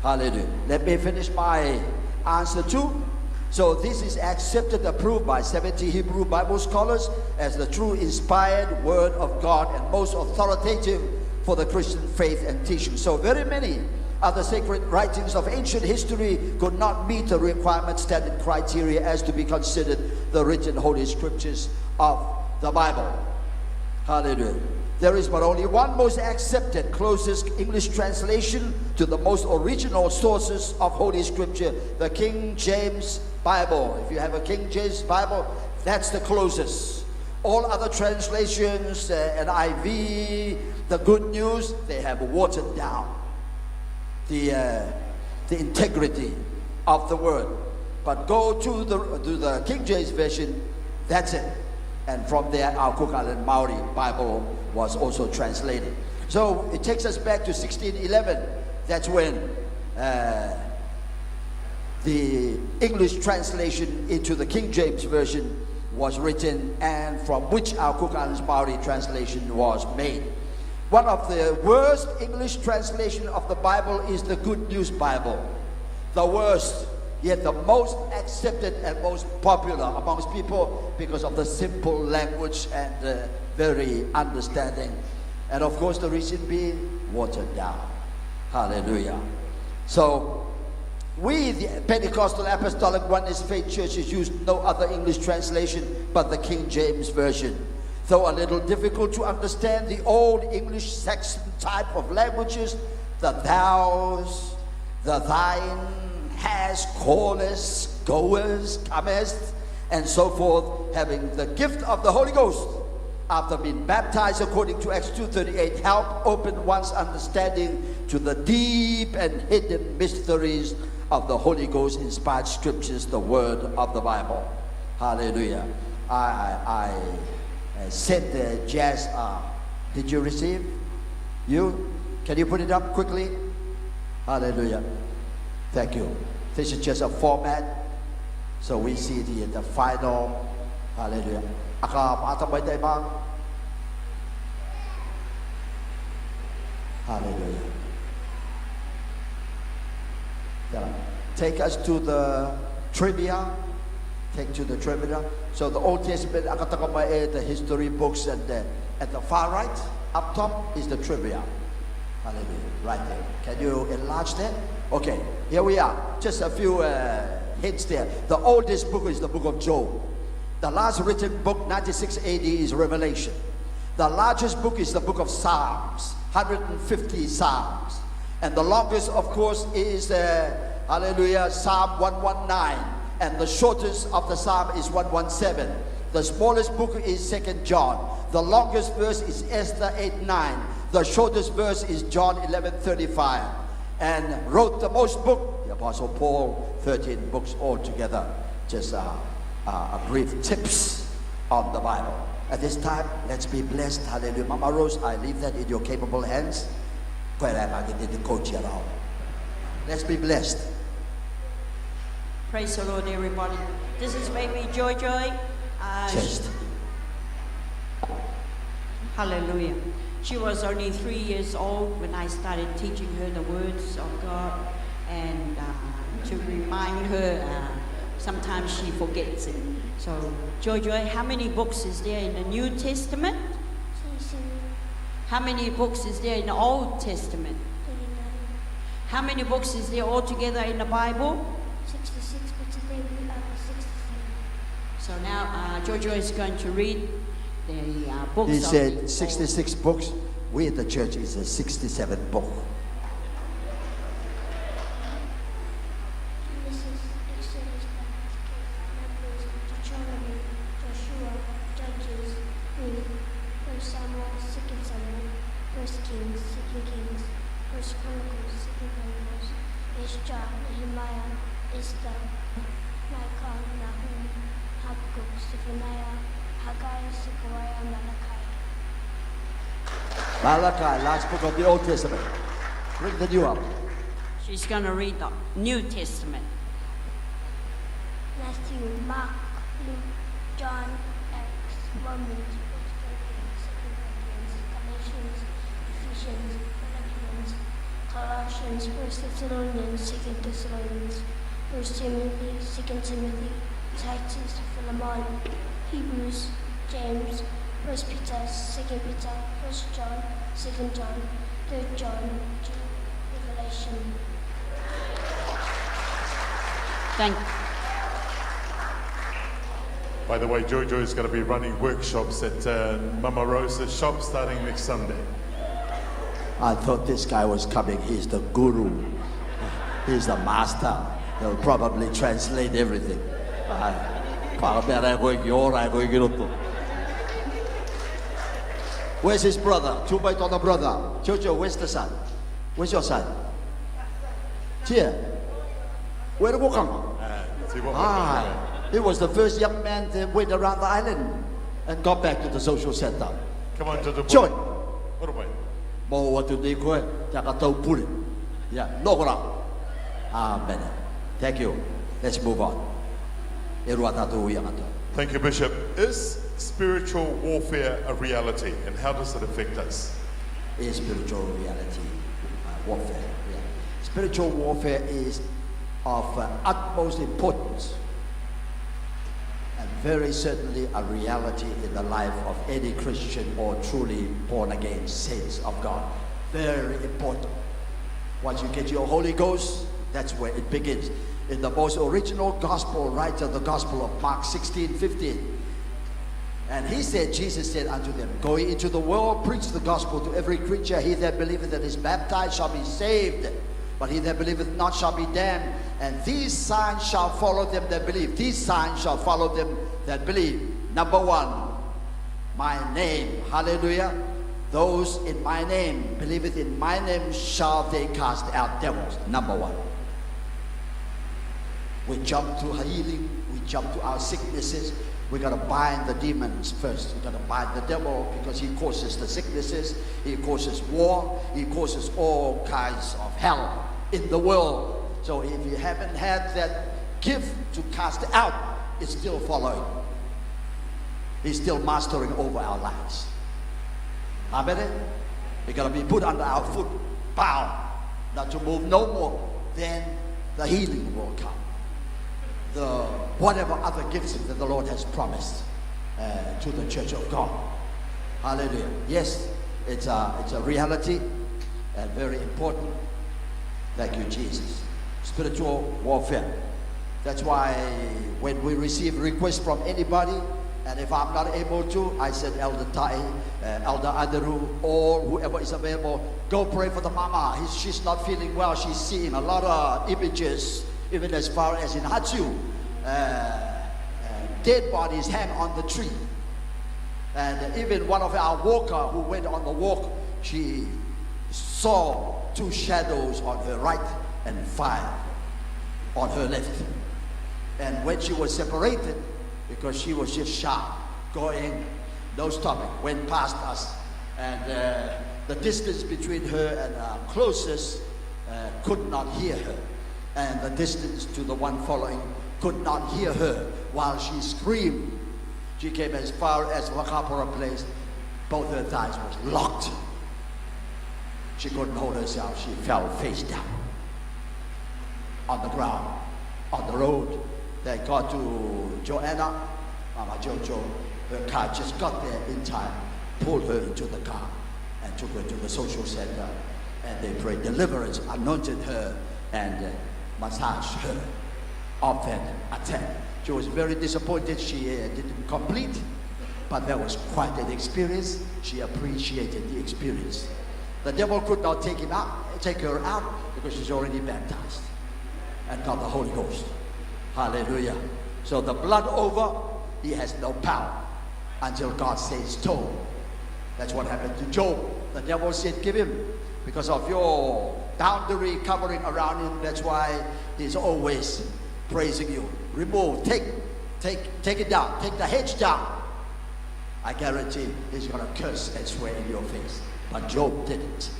Hallelujah. Let me finish my answer too. So this is accepted, approved by 70 Hebrew Bible scholars as the true inspired word of God and most authoritative for the Christian faith and teaching. So very many other sacred writings of ancient history could not meet the requirement standard criteria as to be considered the written Holy Scriptures of the Bible. Hallelujah. There is but only one most accepted, closest English translation to the most original sources of Holy Scripture, the King James Bible. If you have a King James Bible, that's the closest. All other translations, NIV, the Good News, they have watered down the integrity of the word. But go to the King James Version, that's it. And from there, our Cook Island Maori Bible was also translated. So it takes us back to 1611. That's when the English translation into the King James Version was written, and from which our Cook Islands Maori translation was made. One of the worst English translation of the Bible is the Good News Bible. The worst, yet the most accepted and most popular amongst people because of the simple language and very understanding. And of course the reason being watered down. Hallelujah. So we, the Pentecostal Apostolic Oneness Faith Churches, use no other English translation but the King James Version. Though a little difficult to understand the old English Saxon type of languages, the thous, the thine, has, callest, goers, comest, and so forth, having the gift of the Holy Ghost after being baptized according to Acts 2:38, help open one's understanding to the deep and hidden mysteries of the Holy Ghost inspired scriptures, the word of the Bible. Hallelujah. I said the jazz, did you receive? You? Can you put it up quickly? Hallelujah. Thank you. This is just a format, so we see the final. Hallelujah. Hallelujah. Yeah. Take us to the trivia. Take to the trivia. So the Old Testament, the history books, and at the far right, up top, is the trivia. Hallelujah. Right there. Can you enlarge that? Okay, here we are. Just a few hints there. The oldest book is the book of Job. The last written book, 96 AD, is Revelation. The largest book is the book of Psalms, 150 Psalms. And the longest, of course, is, hallelujah, Psalm 119. And the shortest of the Psalm is 117. The smallest book is 2 John. The longest verse is Esther 8:9. The shortest verse is John 11:35. And wrote the most book, the Apostle Paul, 13 books altogether. Just a brief tips on the Bible. At this time, let's be blessed. Hallelujah. Mama Rose, I leave that in your capable hands. Let's be blessed. Praise the Lord, everybody. This is baby Joy. Just. Hallelujah. She was only 3 years old when I started teaching her the words of God, and to remind her, sometimes she forgets it. So, Joy, how many books is there in the New Testament? How many books is there in the Old Testament? 39. How many books is there altogether in the Bible? 66, but today we are 67. So now Jojo is going to read the books. He of said the 66 books. We at the church is a 67 book. Genesis, Exodus, Numbers, Deuteronomy, Joshua, Judges, Ruth, 1 Samuel, 2 Samuel, 1 Kings, 2 Kings, 1 Chronicles, 2 Chronicles, Ezra, Nehemiah, Esther, Micah, Nahum, Habakkuk, Zephaniah, Haggai, Zechariah, Malachi. Malachi, last book of the Old Testament. Bring the new up. She's going to read the New Testament. Matthew, Mark, Luke, John, Acts, Romans, 1 Corinthians, 2 Corinthians, Galatians, Ephesians, Philippians, Colossians, 1 Thessalonians, 2 Thessalonians, 1 Timothy, 2 Timothy, Titus, Philemon, Hebrews, James, 1 Peter, 2 Peter, 1 John, 2 John, 3 John, Jude, Revelation. Thank By the way, Jojo is going to be running workshops at Mama Rosa's shop starting next Sunday. I thought this guy was coming. He's the guru. He's the master. He'll probably translate everything. Where's his brother? Two-by-dollar brother. Jojo, where's the son? Where's your son? Here. Where did he come? See what He was the first young man that went around the island and got back to the social center. Come on, Jojo. Joy. What about? Mo watu di koe, taka tau puli. Yeah, nokora. Amen. Thank you. Let's move on. E rua tātou ia katoa. Thank you, Bishop. Is spiritual warfare a reality, and how does it affect us? Is spiritual reality warfare. Yeah. Spiritual warfare is of utmost importance and very certainly a reality in the life of any Christian or truly born again saints of God. Very important. Once you get your Holy Ghost, that's where it begins. In the most original gospel, right of the Gospel of Mark 16:15. And he said, Jesus said unto them, go ye into the world, preach the gospel to every creature. He that believeth and is baptized shall be saved, but he that believeth not shall be damned. And these signs shall follow them that believe. These signs shall follow them that believe. Number one, my name. Hallelujah. Those in my name, believeth in my name, shall they cast out devils. Number one. We jump to healing. We jump to our sicknesses. We got to bind the demons first. We got to bind the devil because he causes the sicknesses. He causes war. He causes all kinds of hell in the world. So if you haven't had that gift to cast out, it's still following. He's still mastering over our lives. Amen. We got to be put under our foot, bound, not to move no more. Then the healing will come. The whatever other gifts that the Lord has promised to the church of God. Hallelujah. Yes, it's a reality and very important. Thank you, Jesus. Spiritual warfare. That's why when we receive requests from anybody, and if I'm not able to, I said Elder Tai, Elder Adaru, or whoever is available, go pray for the mama. She's not feeling well. She's seeing a lot of images, even as far as in Hatsu, dead bodies hang on the tree. And even one of our walker who went on the walk, she saw two shadows on her right and 5 on her left. And when she was separated, because she was just sharp, going, no stopping, went past us. And the distance between her and our closest could not hear her. And the distance to the one following could not hear her while she screamed. She came as far as Wakapura place. Both her thighs was locked. She couldn't hold herself. She fell face down on the ground, on the road. They got to Joanna, Mama Jojo. Her car just got there in time, pulled her into the car, and took her to the social center, and they prayed deliverance, anointed her, and massaged her. Often attack. She was very disappointed she didn't complete, but that was quite an experience. She appreciated the experience. The devil could not take her out because she's already baptized and got the Holy Ghost. Hallelujah. So the blood over, he has no power until God says told. That's what happened to Job. The devil said, give him, because of your boundary covering around him. That's why he's always praising you. Remove, take it down, take the hedge down. I guarantee he's going to curse and swear in your face. But Job didn't.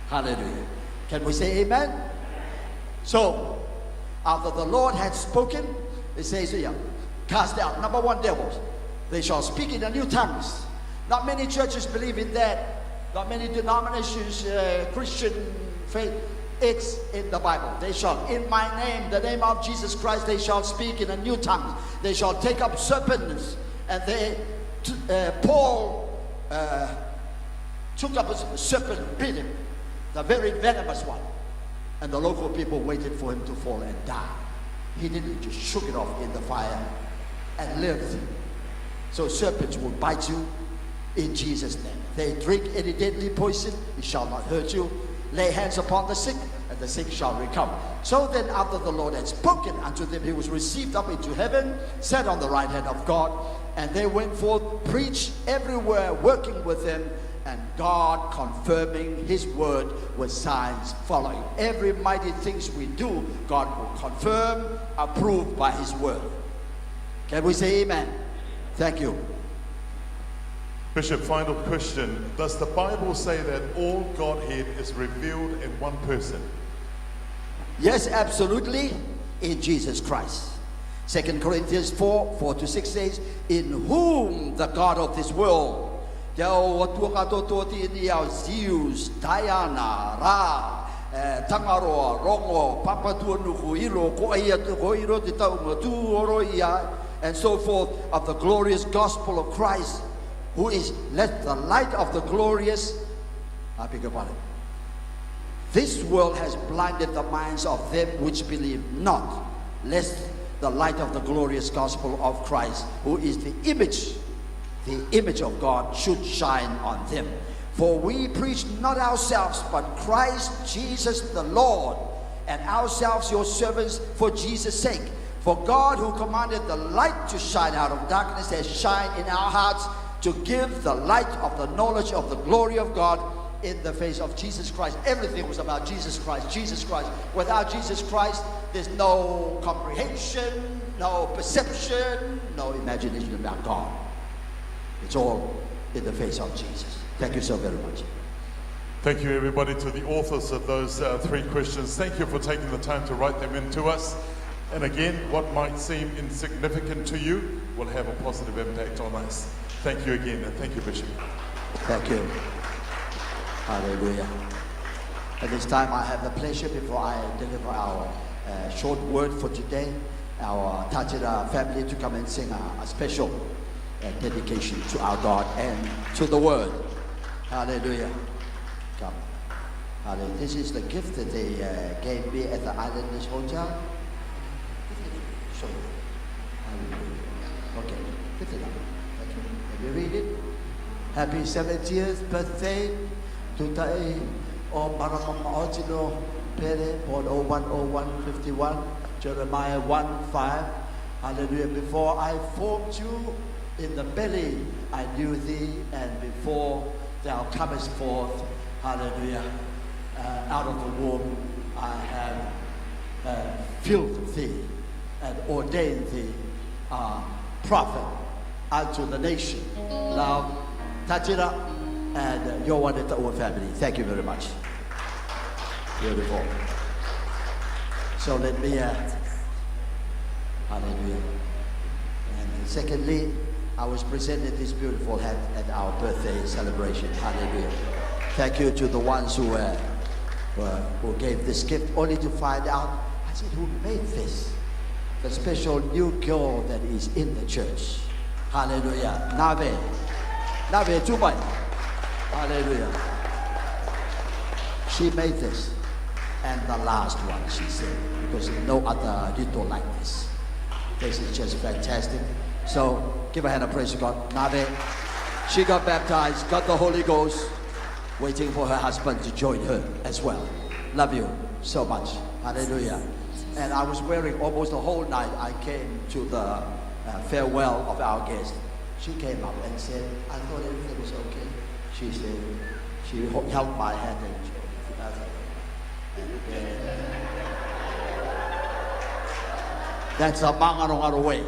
Hallelujah. Can we say amen? So, after the Lord had spoken, it says here, cast out, number one, devils. They shall speak in the new tongues. Not many churches believe in that. Not many denominations, Christian faith. It's in the Bible. They shall, in my name, the name of Jesus Christ, they shall speak in a new tongue. They shall take up serpents. And Paul took up a serpent, beat him, the very venomous one. And the local people waited for him to fall and die. He didn't, just shook it off in the fire and lived. So serpents will bite you in Jesus' name. They drink any deadly poison, it shall not hurt you. Lay hands upon the sick, and the sick shall recover. So then, after the Lord had spoken unto them, he was received up into heaven, sat on the right hand of God, and they went forth, preached everywhere, working with them, and God confirming his word with signs following. Every mighty things we do, God will confirm, approve by his word. Can we say amen? Thank you. Bishop, final question. Does the Bible say that all Godhead is revealed in one person? Yes, absolutely, in Jesus Christ. 2 Corinthians 4:4-6 says, in whom the God of this world, Zeus, Diana, Ra, Tangaroa, Rongo, Papatuanuku, Iro, Koiro, Titauma, and so forth, of the glorious gospel of Christ, who is, let the light of the glorious, I beg your pardon. This world has blinded the minds of them which believe not, lest the light of the glorious gospel of Christ, who is the image of God, should shine on them. For we preach not ourselves, but Christ Jesus the Lord, and ourselves your servants for Jesus' sake. For God, who commanded the light to shine out of darkness, has shined in our hearts to give the light of the knowledge of the glory of God in the face of Jesus Christ. Everything was about Jesus Christ, Jesus Christ. Without Jesus Christ, there's no comprehension, no perception, no imagination about God. It's all in the face of Jesus. Thank you so very much. Thank you, everybody, to the authors of those three questions. Thank you for taking the time to write them in to us. And again, what might seem insignificant to you will have a positive impact on us. Thank you again, and thank you, Bishop. Thank you. Hallelujah. At this time, I have the pleasure, before I deliver our short word for today, our Tatira family to come and sing a special dedication to our God and to the Word. Hallelujah. Come. Hallelujah. This is the gift that they gave me at the Islanders Hotel. Show you. Hallelujah. Okay. Lift it up. Can you read it? Happy 70th birthday today. O Marakama Otino Pere, born 010151, Jeremiah 1:5. Hallelujah. Before I formed you in the belly, I knew thee, and before thou comest forth, hallelujah, out of the womb, I have filled thee and ordained thee prophet unto the nation. Love, Tatira, and your one at our family. Thank you very much. Beautiful. So let me, hallelujah. And secondly, I was presented this beautiful hat at our birthday celebration. Hallelujah. Thank you to the ones who gave this gift, only to find out, I said, who made this? The special new girl that is in the church. Hallelujah. Nave Tumai. Hallelujah. She made this. And the last one, she said, because no other rito like this. This is just fantastic. So give a hand of praise to God. Nave, she got baptized, got the Holy Ghost, waiting for her husband to join her as well. Love you so much. Hallelujah. And I was wearing almost the whole night. I came to the farewell of our guest. She came up and said, I thought everything was okay. She said, she held my hand and that's a mangarong way.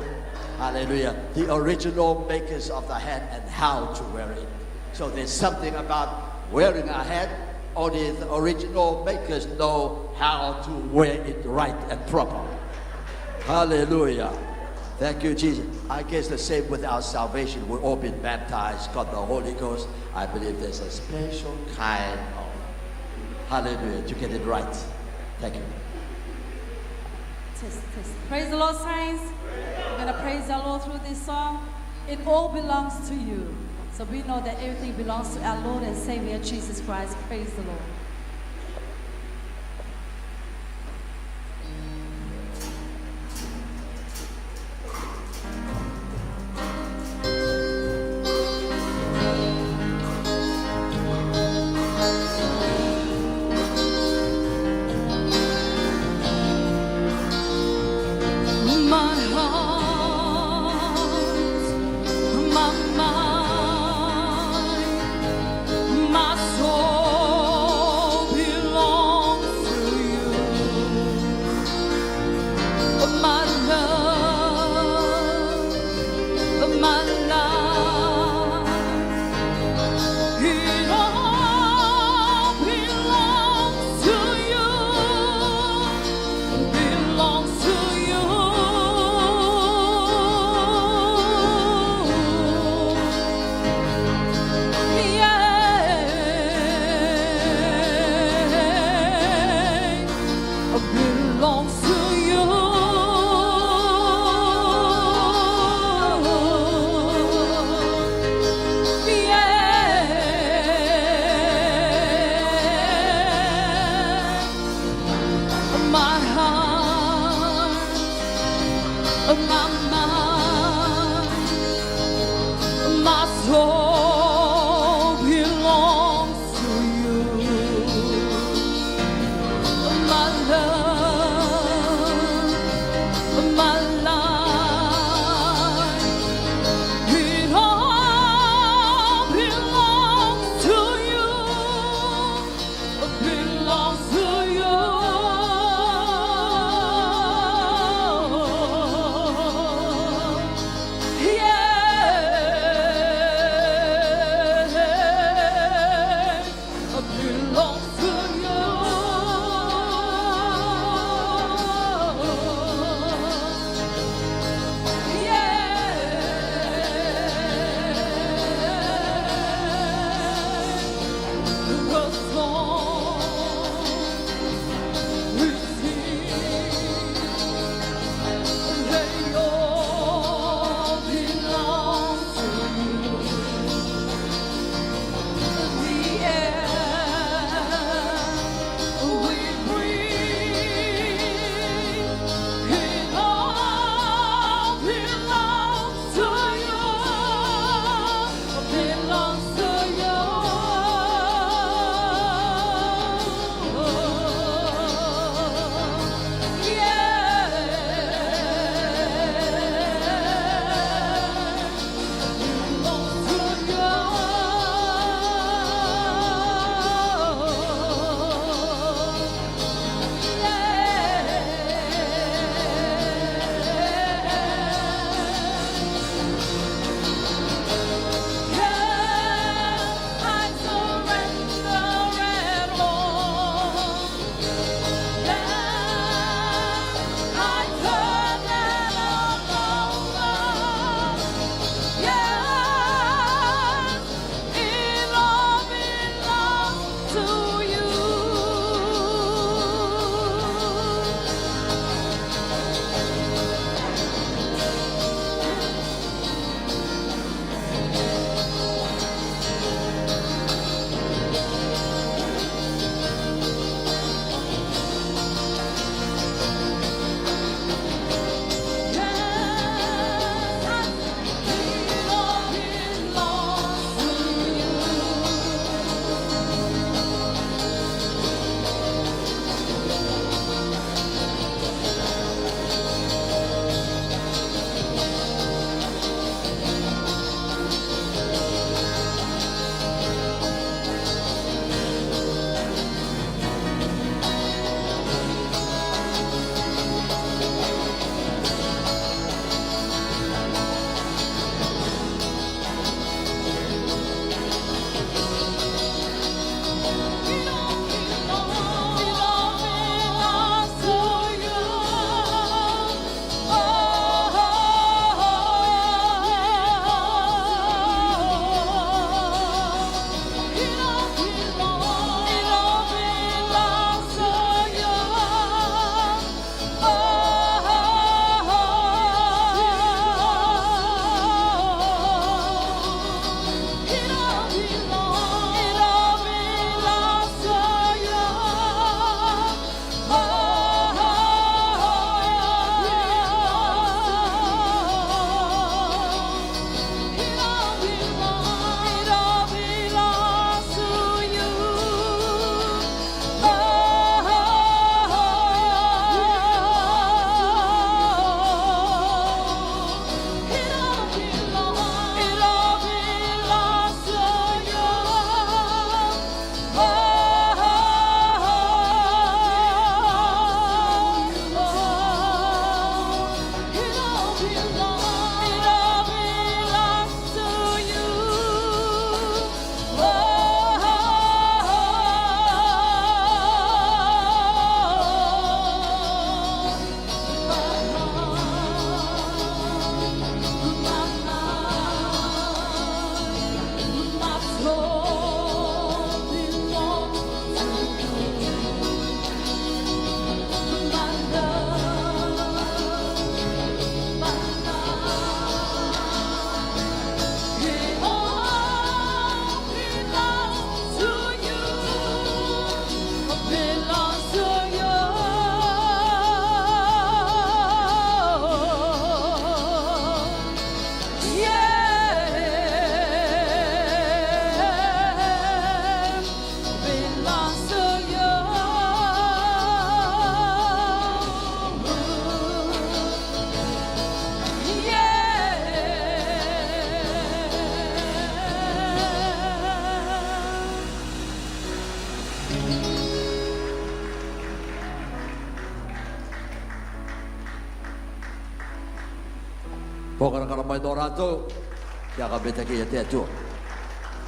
Hallelujah. The original makers of the hat and how to wear it. So there's something about wearing a hat. Only the original makers know how to wear it right and proper. Hallelujah. Thank you, Jesus. I guess the same with our salvation. We've all been baptized, got the Holy Ghost. I believe there's a special kind of hallelujah to get it right. Thank you. Test. Praise the Lord, saints. We're going to praise the Lord through this song. It all belongs to you. So we know that everything belongs to our Lord and Savior, Jesus Christ. Praise the Lord.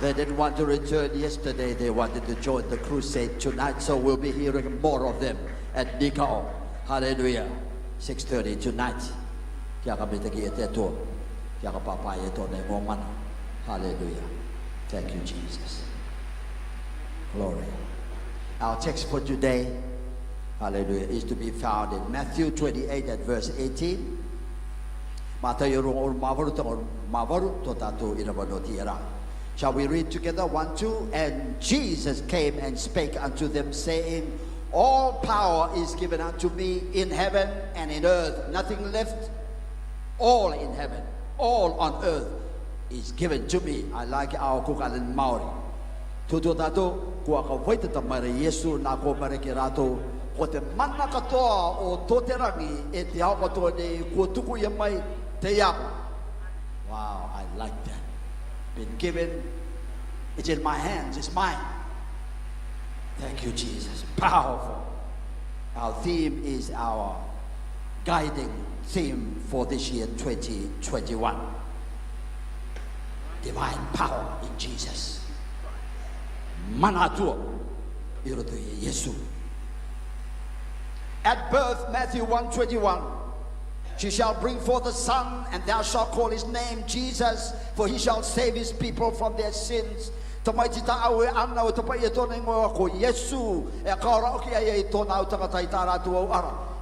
They didn't want to return yesterday. They wanted to join the crusade tonight. So we'll be hearing more of them at Nikao. Hallelujah. 6:30 tonight. Hallelujah. Thank you, Jesus. Glory. Our text for today, hallelujah, is to be found in Matthew 28 at verse 18. Shall we read together? 1, 2. And Jesus came and spake unto them, saying, all power is given unto me in heaven and in earth. Nothing left. All in heaven, all on earth is given to me. I like our kukalan Maori. Tuto tato, kua ka waita tamare Yesu na ko marekirato, ko te mana katoa o toterangi e te hao katoa ne kua tuku ia mai te iako. Wow, I like that. Been given, it's in my hands, it's mine. Thank you, Jesus. Powerful. Our theme is our guiding theme for this year 2021. Divine power in Jesus. Manatua iroto Yesu. At birth, Matthew 1:21, she shall bring forth a son, and thou shalt call his name Jesus, for he shall save his people from their sins.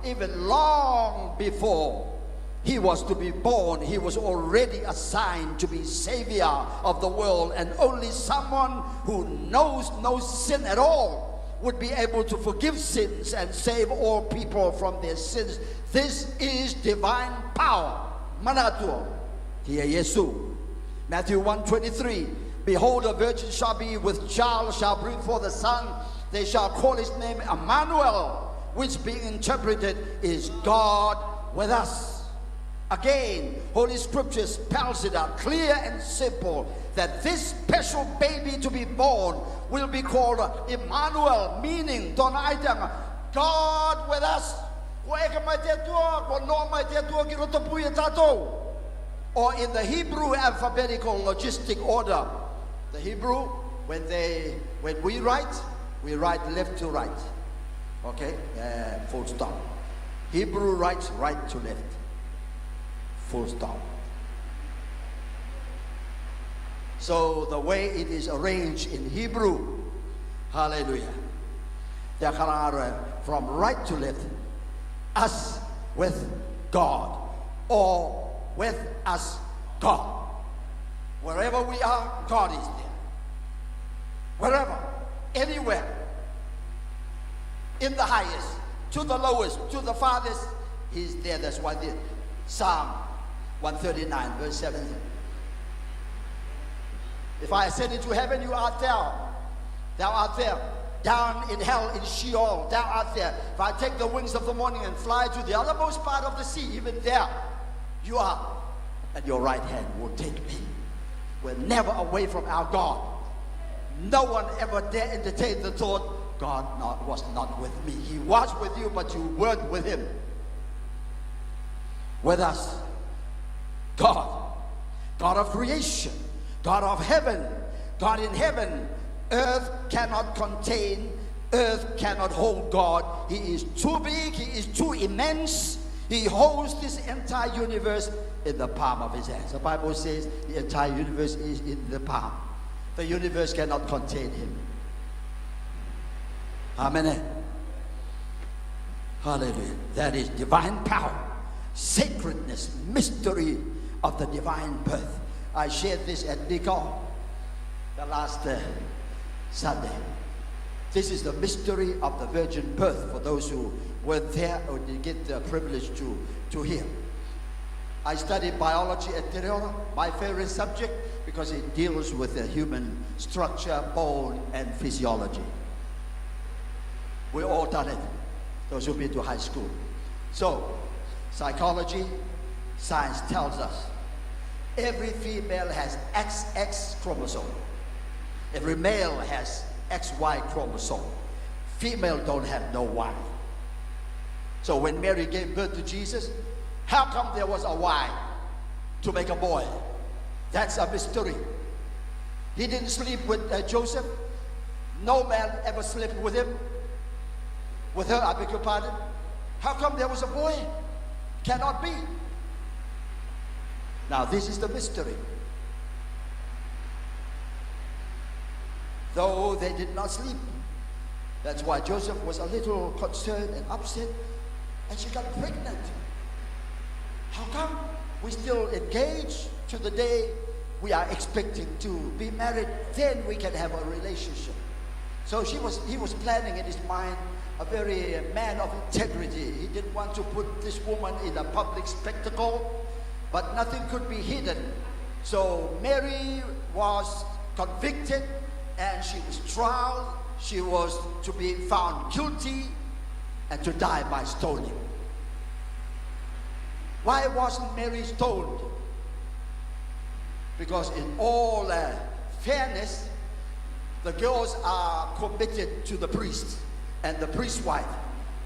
Even long before he was to be born, he was already assigned to be Savior of the world, and only someone who knows no sin at all would be able to forgive sins and save all people from their sins. This is divine power. Manatua. Here Yesu. Matthew 1:23. Behold, a virgin shall be with child, shall bring forth a son. They shall call his name Emmanuel, which being interpreted is God with us. Again, Holy Scripture spells it out clear and simple that this special baby to be born will be called Emmanuel, meaning God with us. Or in the Hebrew alphabetical logistic order, the Hebrew, when we write left to right. Okay, full stop. Hebrew writes right to left. Full stop. So the way it is arranged in Hebrew, hallelujah, from right to left, us with God, or with us God. Wherever we are, God is there. Wherever, anywhere, in the highest, to the lowest, to the farthest, He's there. That's why the Psalm 139 verse 7. If I ascend into heaven, you art there. Thou art there. Down in hell, in Sheol, thou art there. If I take the wings of the morning and fly to the othermost part of the sea, even there you are. And your right hand will take me. We're never away from our God. No one ever dare entertain the thought, God was not with me. He was with you, but you weren't with him. With us. God. God of creation. God of heaven. God in heaven. Earth cannot contain. Earth cannot hold God. He is too big. He is too immense. He holds this entire universe in the palm of his hands. The Bible says the entire universe is in the palm. The universe cannot contain him. Amen. Hallelujah. That is divine power, sacredness, mystery of the divine birth. I shared this at Nicole the last Sunday. This is the mystery of the virgin birth for those who weren't there or didn't get the privilege to hear. I studied biology at Rarotonga, my favorite subject, because it deals with the human structure, bone, and physiology. We all done it, those who've been to high school. So, psychology, science tells us every female has XX chromosome. Every male has XY chromosome. Female don't have no Y. So when Mary gave birth to Jesus, how come there was a Y? to make a boy. That's a mystery. He didn't sleep with Joseph. No man ever slept with him. With her, I beg your pardon. How come there was a boy? Cannot be. Now this is the mystery. Though they did not sleep. That's why Joseph was a little concerned and upset, and she got pregnant. How come we still engaged to the day we are expecting to be married? Then we can have a relationship. So he was planning in his mind a very man of integrity. He didn't want to put this woman in a public spectacle, but nothing could be hidden. So Mary was convicted and she was tried. She was to be found guilty and to die by stoning. Why wasn't Mary stoned? Because in all fairness, the girls are committed to the priest and the priest's wife.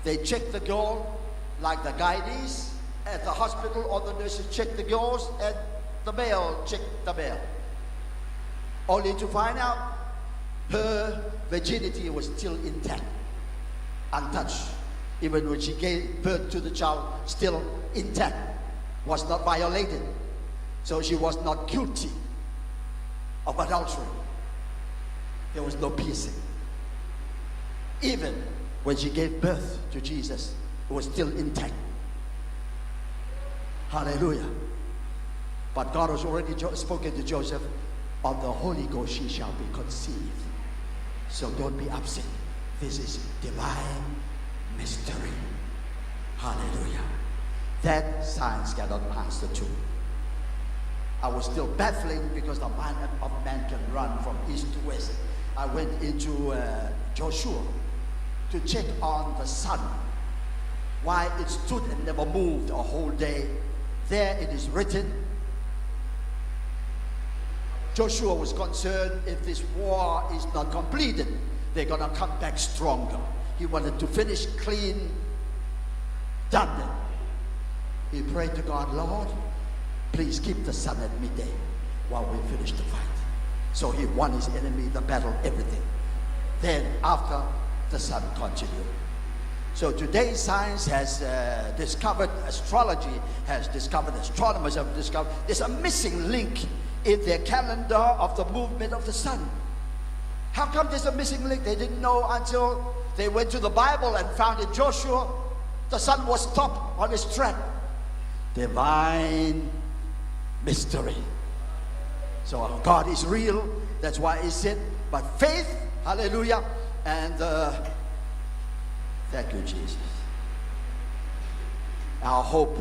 They check the girl like the guidees at the hospital, or the nurses check the girls and the male check the male. Only to find out her virginity was still intact, untouched. Even when she gave birth to the child, still intact, was not violated. So she was not guilty of adultery. There was no piercing. Even when she gave birth to Jesus, it was still intact. Hallelujah. But God has already spoken to Joseph, of the Holy Ghost she shall be conceived. So don't be upset. This is divine mystery. Hallelujah. That science cannot answer to. I was still baffling because the mind of man can run from east to west. I went into Joshua to check on the sun, why it stood and never moved a whole day. There it is written. Joshua was concerned if this war is not completed, they're going to come back stronger. He wanted to finish clean, done then. He prayed to God, Lord, please keep the sun at midday while we finish the fight. So he won his enemy, the battle, everything. Then after, the sun continued. So today's science has discovered, astrology has discovered, astronomers have discovered, there's a missing link in their calendar of the movement of the sun. How come there's a missing link? They didn't know until they went to the Bible and found in Joshua, the sun was stopped on its track. Divine mystery. So God is real. That's why he said, but faith, hallelujah, and thank you, Jesus. Our hope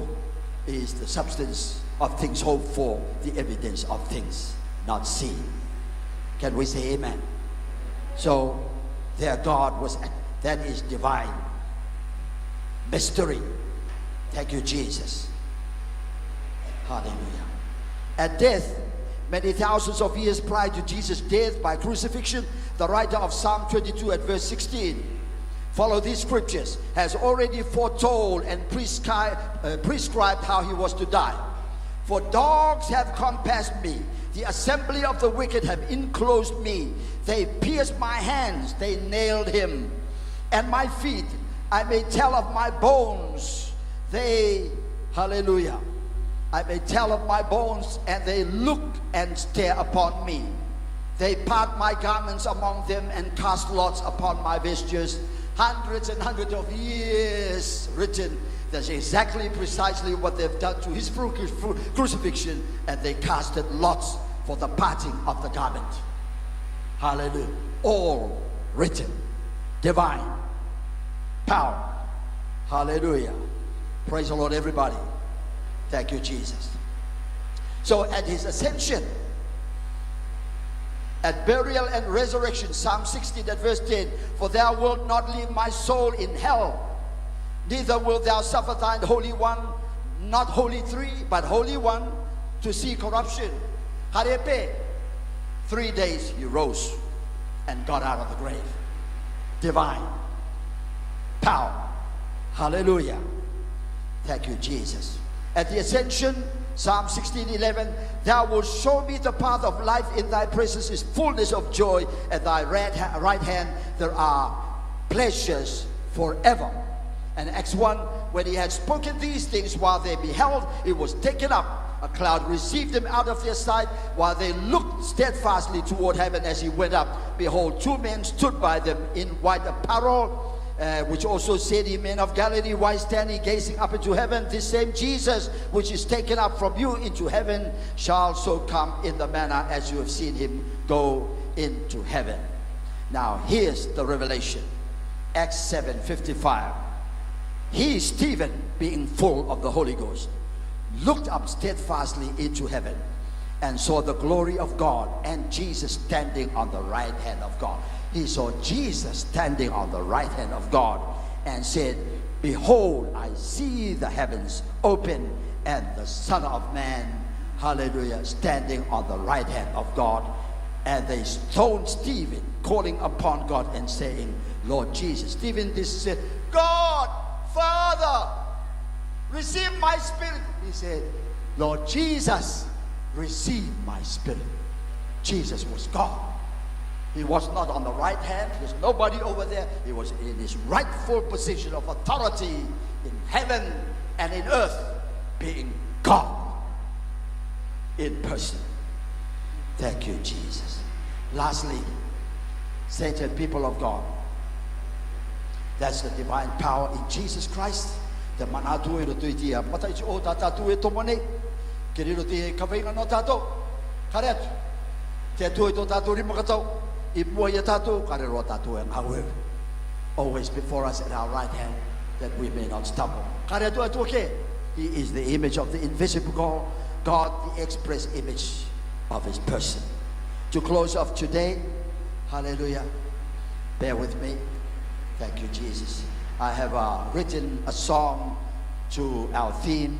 is the substance of things hoped for, the evidence of things not seen. Can we say amen? So their God was, that is divine mystery. Thank you, Jesus. Hallelujah. At death, many thousands of years prior to Jesus' death by crucifixion, the writer of Psalm 22 at verse 16, follow these scriptures, has already foretold and prescribed how he was to die. For dogs have compassed me, the assembly of the wicked have enclosed me. They pierced my hands, they nailed him, and my feet, I may tell of my bones. They, hallelujah, I may tell of my bones, and they look and stare upon me. They part my garments among them and cast lots upon my vestures. Hundreds and hundreds of years written. That's exactly, precisely what they've done to his crucifixion, and they casted lots for the parting of the garment. Hallelujah. All written. Divine power. Hallelujah. Praise the Lord, everybody. Thank you, Jesus. So at his ascension, at burial and resurrection, Psalm 16 at verse 10, for thou wilt not leave my soul in hell, neither wilt thou suffer thine Holy One, not Holy Three, but Holy One, to see corruption. Harepe, 3 days he rose and got out of the grave. Divine power. Hallelujah. Thank you, Jesus. At the ascension, Psalm 16:11, thou wilt show me the path of life. In thy presence is fullness of joy. At thy right hand there are pleasures forever. And Acts 1, when he had spoken these things, while they beheld, it was taken up. A cloud received him out of their sight, while they looked steadfastly toward heaven as he went up. Behold, two men stood by them in white apparel, which also said, ye men of Galilee, why stand ye gazing up into heaven? This same Jesus, which is taken up from you into heaven, shall so come in the manner as you have seen him go into heaven. Now, here's the revelation. Acts 7:55. He, Stephen, being full of the Holy Ghost, looked up steadfastly into heaven and saw the glory of God and Jesus standing on the right hand of God. He saw Jesus standing on the right hand of God and said, behold, I see the heavens open and the Son of Man, hallelujah, standing on the right hand of God. And they stoned Stephen, calling upon God and saying, Lord Jesus. Stephen this said, God, Father, receive my spirit. He said, Lord Jesus, receive my spirit. Jesus was God. He was not on the right hand. There's nobody over there. He was in his rightful position of authority in heaven and in earth, being God in person. Thank you, Jesus. Lastly, Satan, people of God, that's the divine power in Jesus Christ. The manatu e roto i tia matai o tatatu e tomone ke riro te kaweinga no tato karetu te atu e to tato rima katau I mua ia tato kare ro tato e ngau always before us at our right hand, that we may not stumble. Kare atu atu ke he is the image of the invisible God, the express image of his person. To close off today, hallelujah, bear with me. Thank you, Jesus. I have written a song to our theme.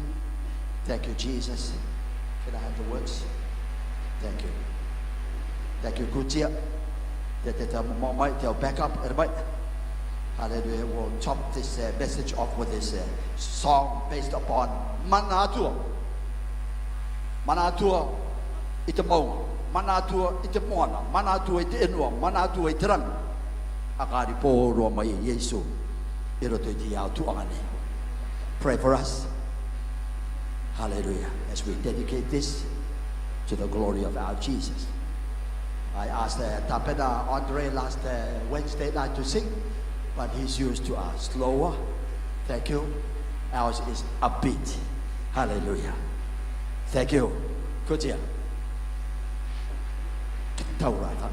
Thank you, Jesus. Can I have the words? Thank you. Thank you, Kutia. They'll back up. Hallelujah. We'll top this message off with this song based upon Manatua. Manatua itamau. Manatua itamona. Manatua itenua. Manatua iterang. Akari po Roma Yesu. Pray for us. Hallelujah. As we dedicate this to the glory of our Jesus. I asked Tapena Andre last Wednesday night to sing, but he's used to slower. Thank you. Ours is upbeat. Hallelujah. Thank you. Good year. Taurata.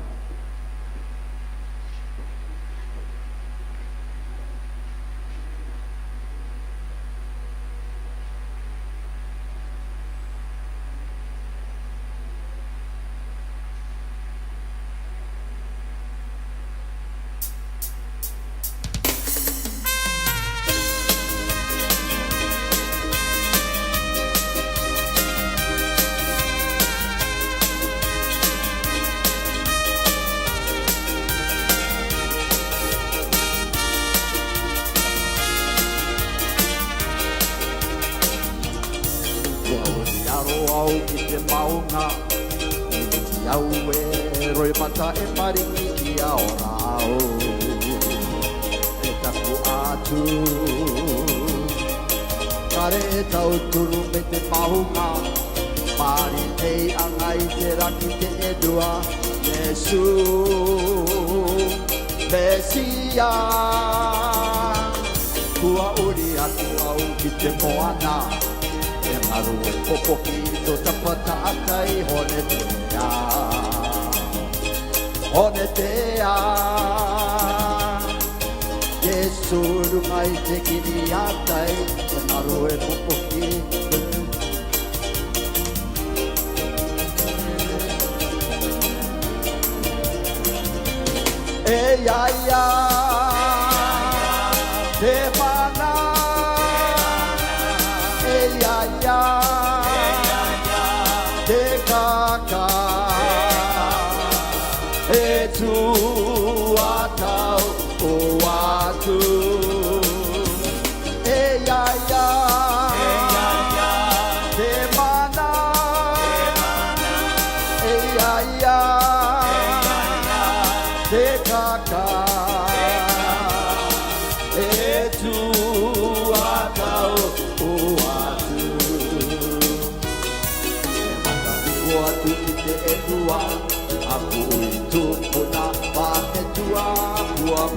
Ako'y tupo na bakit tua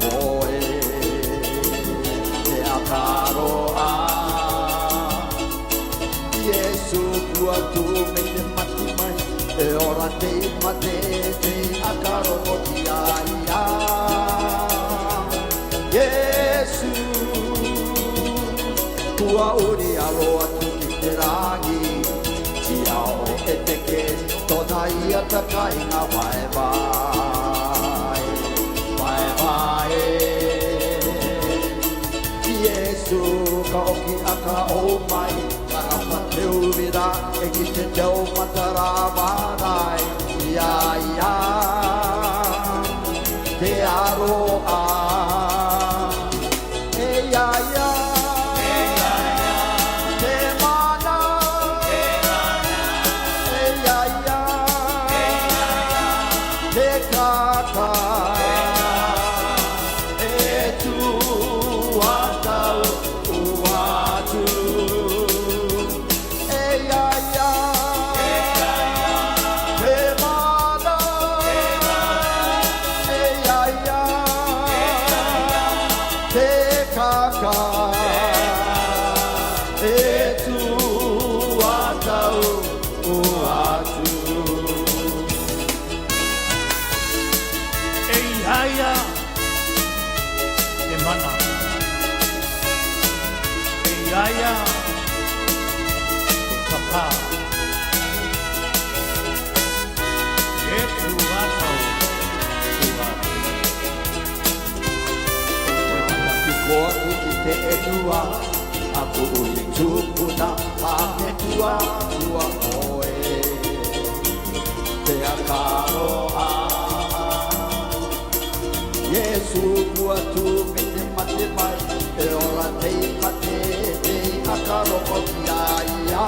mo'y Te akaroa Yesu kua tu me te matimai E ora te mate te akaro o ti aia Yesu kua uri aloa tu ki te rangi Ti ao e te ke tona ia ta kai ngā vai vai Vai vai Yesu ka oki aka o mai Ka te uvira e ki te teo matara varai Ia ia Te aroa E ia ia Te mana E ia ia Te kaka E tu atau uatu E ia ia Te mana E ia ia Te kaka E tu atau uatu Ei haia e mana. Ei haia e papa. E tu atau uatu. Koa ki te enua Aku ui tupuna Pake tua oe Te akaroa Yesu kua tu me te mate mai E ora te mate te akaro o ki aia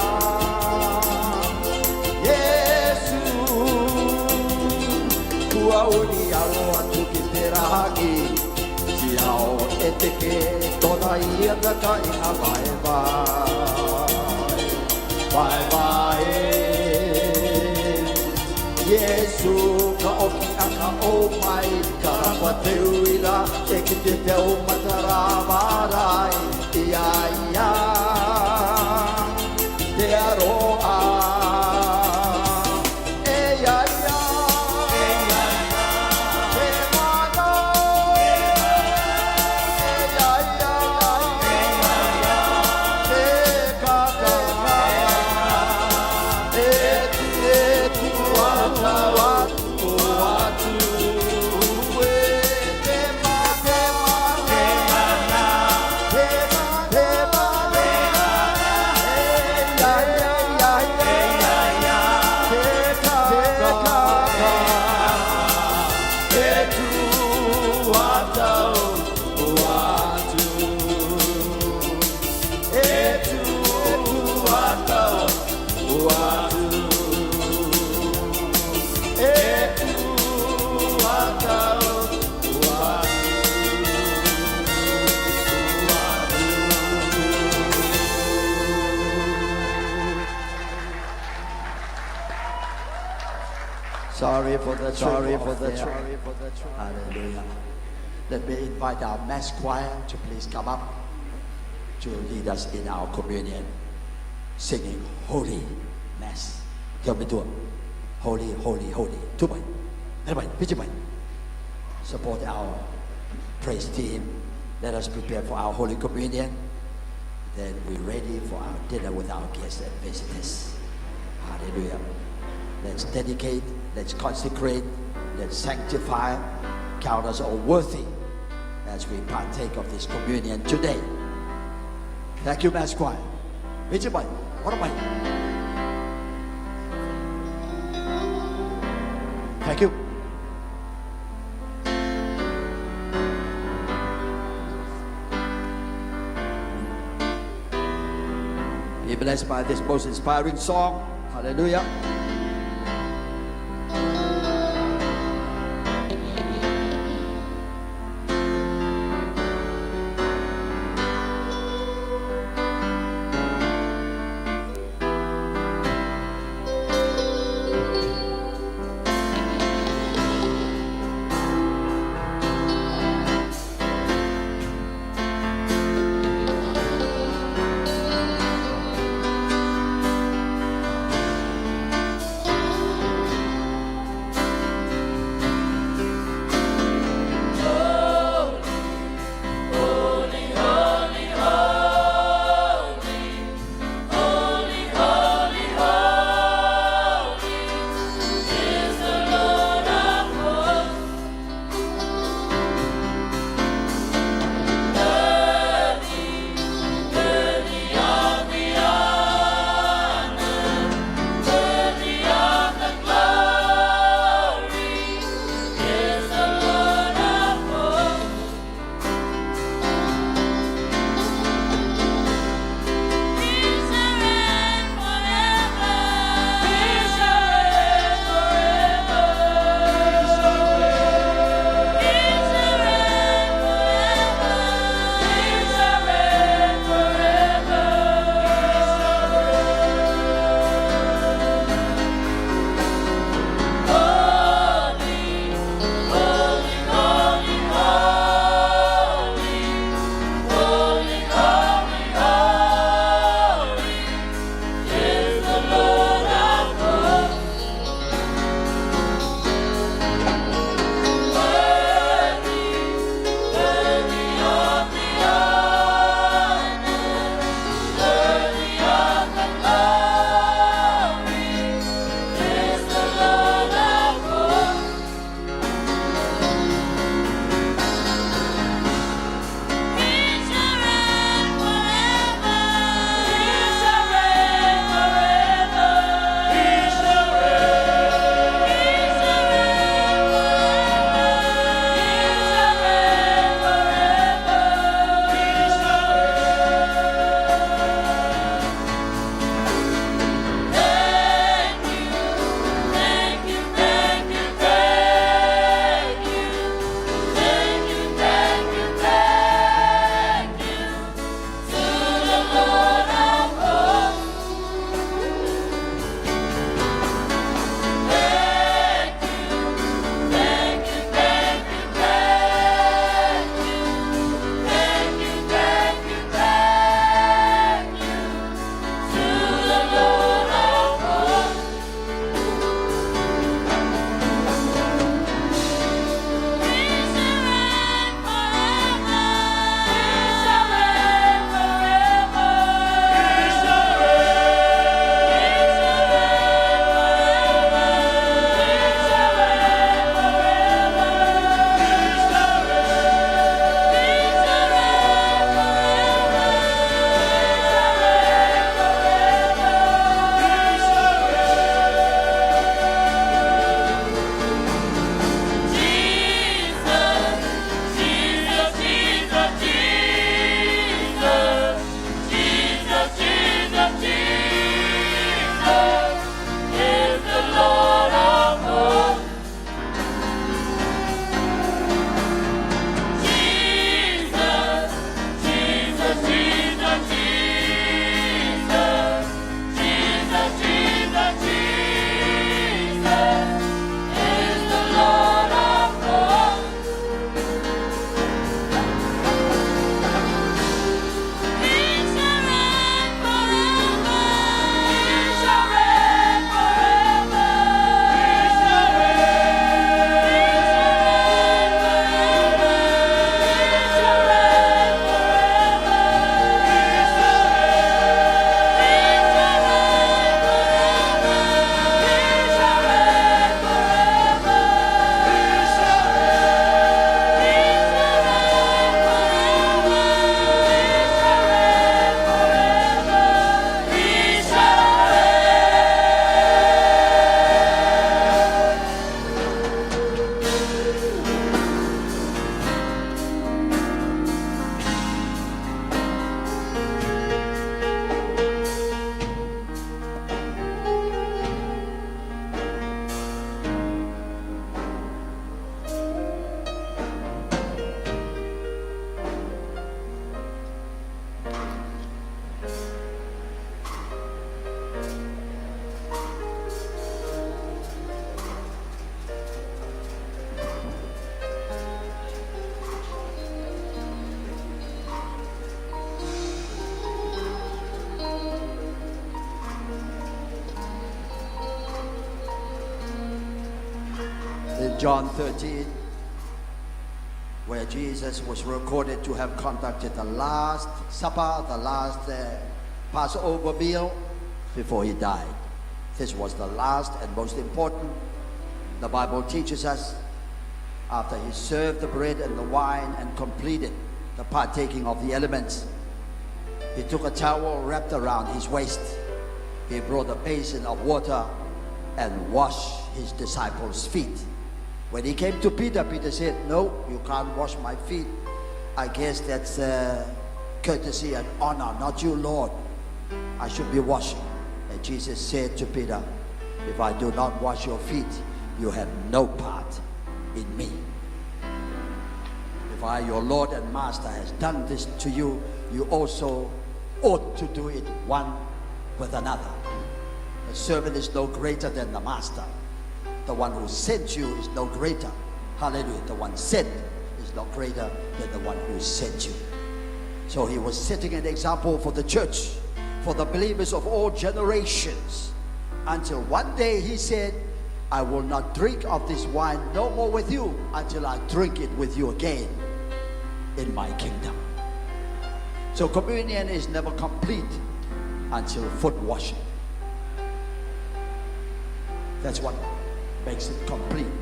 Yesu kua uni aloa tu ki te rangi Ti ao e te ke tona ia ta kai a vai vai Vai vai Yesu ka oki aka o mai Ka rakwa te uira e ki te teo matara varai Ia ia Te aroa E ia ia Te mana E ia ia Te kaka E tu atau atu E te mana Te mana Te mana Sorry for the Hallelujah. Let me invite our mass choir to please come up to lead us in our communion, singing Holy Mass. Help me do it. Holy, holy, holy. Two by. Everybody, pitch by. Support our praise team. Let us prepare for our Holy Communion. Then we're ready for our dinner with our guests and visitors. Hallelujah. Let's dedicate, let's consecrate, let's sanctify, count us all worthy as we partake of this communion today. Thank you, Mass Choir. Pitch by. What am I? Thank you. Be blessed by this most inspiring song. Hallelujah. John 13, where Jesus was recorded to have conducted the last supper, the last Passover meal before he died. This was the last and most important. The Bible teaches us, after he served the bread and the wine and completed the partaking of the elements, he took a towel wrapped around his waist. He brought a basin of water and washed his disciples' feet. When he came to Peter, Peter said, "No, you can't wash my feet. I guess that's courtesy and honor, not you, Lord. I should be washing." And Jesus said to Peter, "If I do not wash your feet, you have no part in me. If I, your Lord and Master, has done this to you, you also ought to do it one with another. The servant is no greater than the master. The one who sent you is no greater. Hallelujah. The one sent is no greater than the one who sent you." So he was setting an example for the church, for the believers of all generations, until one day he said, "I will not drink of this wine no more with you until I drink it with you again in my kingdom." So communion is never complete until foot washing. That's what makes it complete.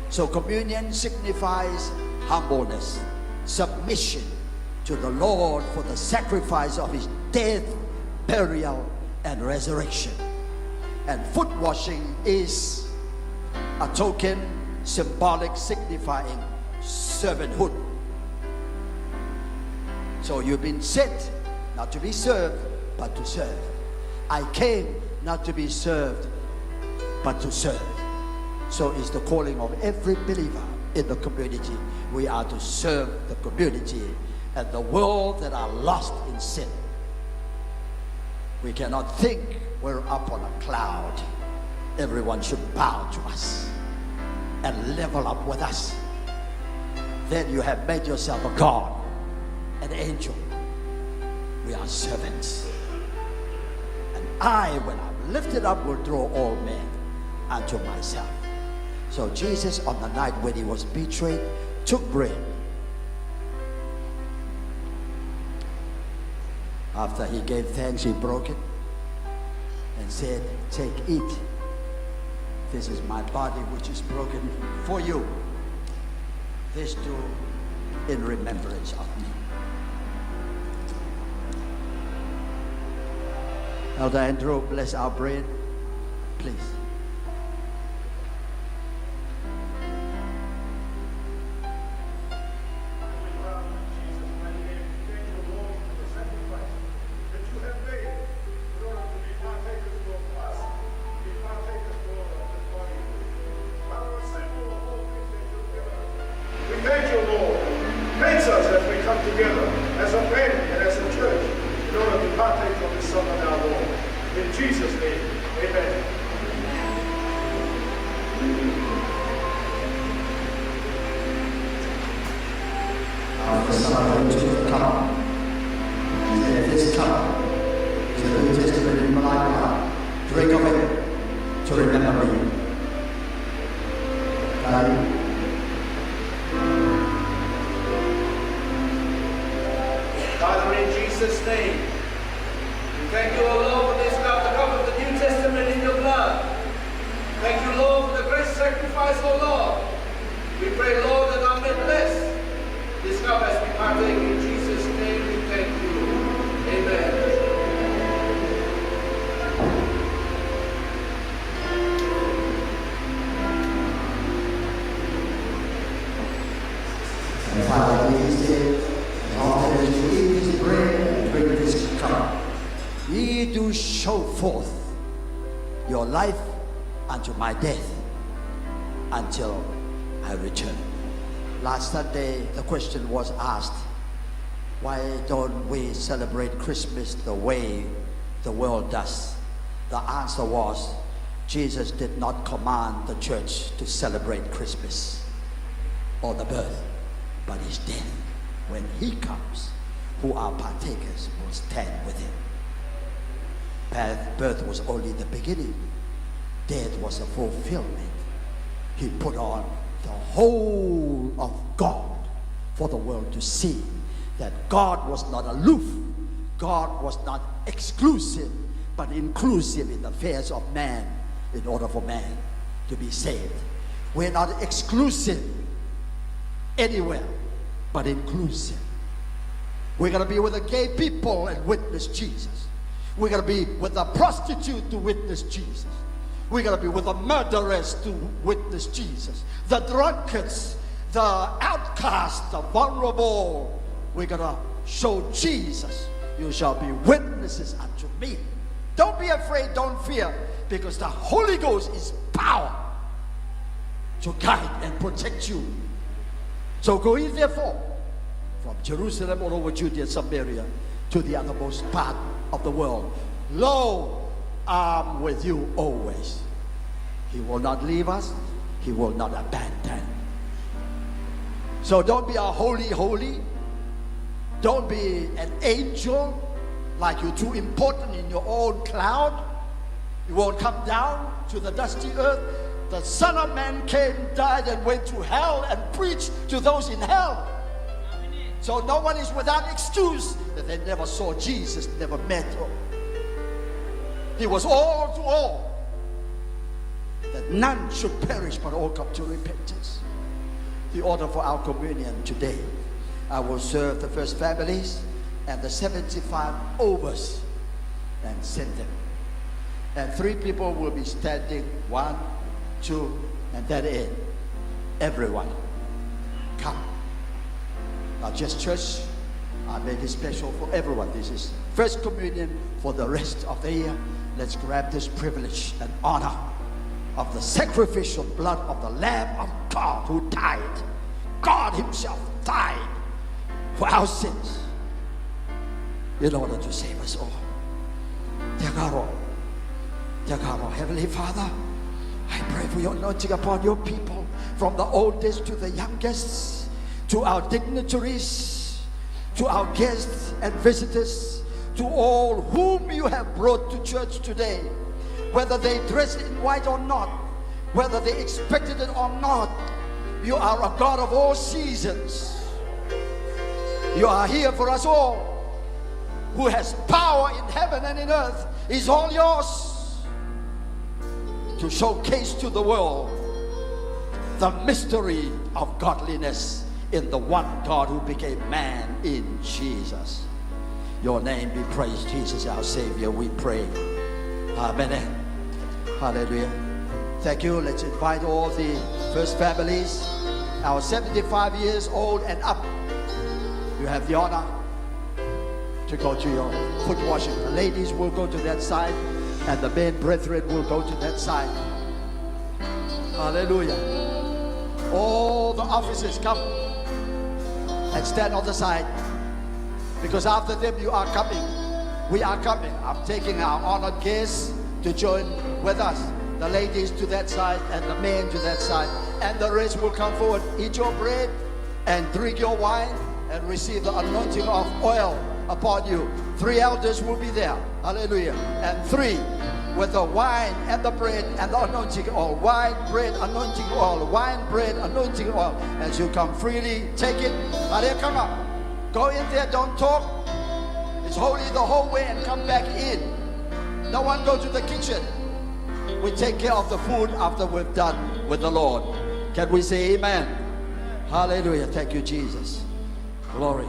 So communion signifies humbleness, submission to the Lord for the sacrifice of his death, burial, and resurrection. And foot washing is a token, symbolic, signifying servanthood. So you've been sent not to be served, but to serve. I came not to be served, but to serve. So it's the calling of every believer in the community. We are to serve the community and the world that are lost in sin. We cannot think we're up on a cloud. Everyone should bow to us and level up with us. Then you have made yourself a God, an angel. We are servants. And I, when I'm lifted up, will draw all men unto myself. So Jesus, on the night when he was betrayed, took bread. After he gave thanks, he broke it and said, "Take, eat. This is my body which is broken for you. This do in remembrance of me." Elder Andrew, bless our bread, please. Show forth your life unto my death until I return. Last Sunday, the question was asked, why don't we celebrate Christmas the way the world does? The answer was, Jesus did not command the church to celebrate Christmas or the birth, but his death. When he comes, who are partakers will stand with him. Birth was only the beginning. Death was a fulfillment He put on the whole of God for the world to see that God was not aloof, God was not exclusive, but inclusive in the affairs of man in order for man to be saved. We're not exclusive anywhere, but inclusive. We're going to be with the gay people and witness Jesus. We're going to be with the prostitute to witness Jesus. We're going to be with the murderers to witness Jesus. The drunkards, the outcasts, the vulnerable. We're going to show Jesus. You shall be witnesses unto me. Don't be afraid, don't fear, because the Holy Ghost is power to guide and protect you. So go ye therefore from Jerusalem all over Judea and Samaria to the uttermost part of the world. Lo, I'm with you always. He will not leave us. He will not abandon. So don't be a holy. Don't be an angel like you're too important in your own cloud. You won't come down to the dusty earth. The Son of Man came, died, and went to hell and preached to those in hell. So no one is without excuse that they never saw Jesus, never met him. He was all to all, that none should perish but all come to repentance. The order for our communion today: I will serve the first families and the 75 overs and send them. And 3 people will be standing, 1, 2, and that it. Everyone, come. Now, just church, I made it special for everyone. This is first communion for the rest of the year. Let's grab this privilege and honor of the sacrificial blood of the Lamb of God who died. God himself died for our sins in order to save us all. Dear God, Heavenly Father, I pray for your anointing upon your people, from the oldest to the youngest, to our dignitaries, to our guests and visitors, to all whom you have brought to church today, whether they dressed in white or not, whether they expected it or not. You are a God of all seasons. You are here for us all. Who has power in heaven and in earth is all yours to showcase to the world the mystery of godliness in the one God who became man in Jesus. Your name be praised, Jesus, our Savior, we pray. Amen. Hallelujah. Thank you. Let's invite all the first families, our 75 years old and up. You have the honor to go to your foot washing. The ladies will go to that side, and the men brethren will go to that side. Hallelujah. All the officers come and stand on the side, because after them you are coming. We are coming. I'm taking our honored guests to join with us. The ladies to that side and the men to that side, and the rest will come forward. Eat your bread and drink your wine and receive the anointing of oil upon you. 3 elders will be there. Hallelujah. And 3 with the wine and the bread and the anointing oil. Wine, bread, anointing oil. Wine, bread, anointing oil. As you come freely, take it. Hallelujah. Come on. Go in there. Don't talk. It's holy the whole way, and come back in. No one go to the kitchen. We take care of the food after we've done with the Lord. Can we say amen? Hallelujah. Thank you, Jesus. Glory.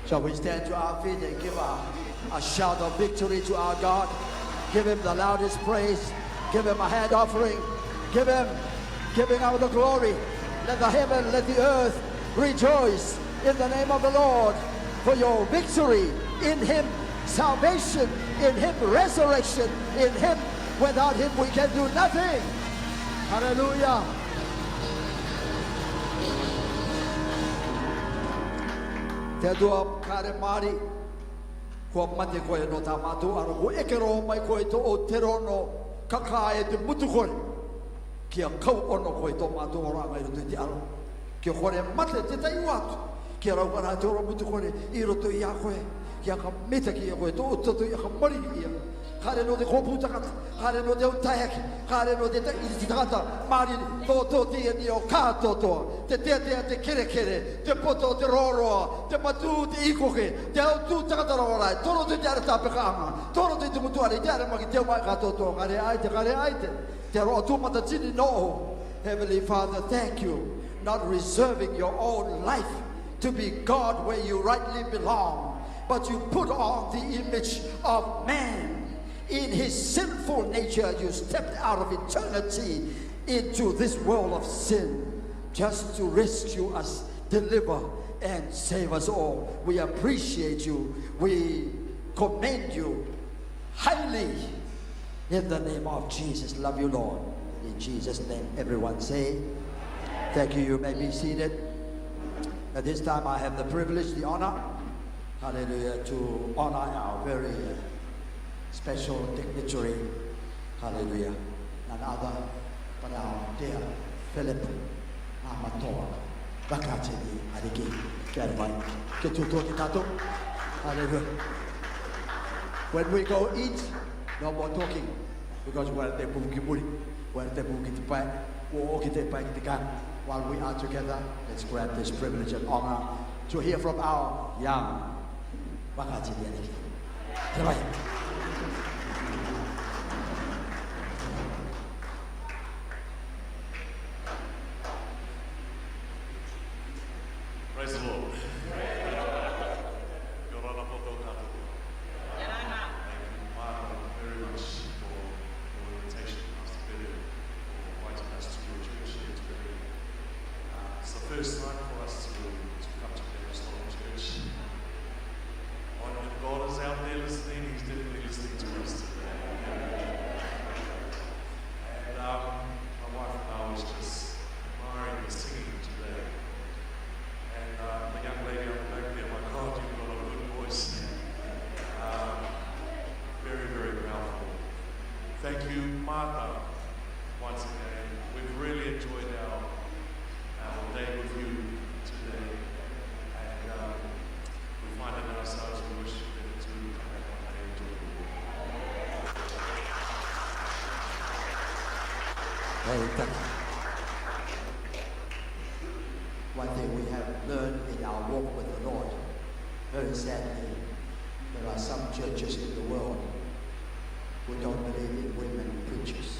Shall we stand to our feet and give a shout of victory to our God? Give him the loudest praise. Give him a hand offering. Give him out the glory. Let the heaven, let the earth rejoice in the name of the Lord for your victory in him, salvation in him, resurrection in him. Without him we can do nothing. Hallelujah. Te dua kare mari ko mate ko no tamatu aro ko ekero mai ko to o terono kakae te mutu ko kia kau ono ko to matu ora ngai to te aro kia kore mate te tai watu kia rau kana te ora mutu ko I roto ia ko kia ka meta kia ko to to ia ka mari ia kare no te kopu takata kare no te utayaki kare no te takata mari to te ni o ka to te kere te poto te roro te matu te ikoke te tu takata rora toro te ara tapeka toro te mutu ari te ara maki te mai ka to kare aite te ro tu mata tini no. Heavenly Father, thank you not reserving your own life to be God where you rightly belong, but you put on the image of man. In his sinful nature, you stepped out of eternity into this world of sin just to rescue us, deliver, and save us all. We appreciate you. We commend you highly in the name of Jesus. Love you, Lord. In Jesus' name, everyone say, thank you. You may be seated. At this time, I have the privilege, the honor, hallelujah, to honor our very special dignitary, hallelujah, none other but our dear Philip Amatoa Bakatini Adiki Kermai Ketuto Tato. Hallelujah. When we go eat, no more talking, because we're the Bukiburi, we're the Bukitipai, while we are together, let's grab this privilege and honor to hear from our young Bakatini Adiki. Praise the Lord. Very much for your invitation, Pastor Peter, for inviting us to your church here today. It's the first time for us to come to Rarotonga Church. If God is out there listening, He's definitely listening to us today. And my wife and I was just admiring the singing today. And the young lady on the back there, my God, you've got a good voice. Very, very powerful. Thank you, Martha, once again. We've really enjoyed our day with you today. And we find it ourselves we wish that to come back one day and join you. One thing we have learned in our walk with the Lord, very sadly, there are some churches in the world who don't believe in women preachers,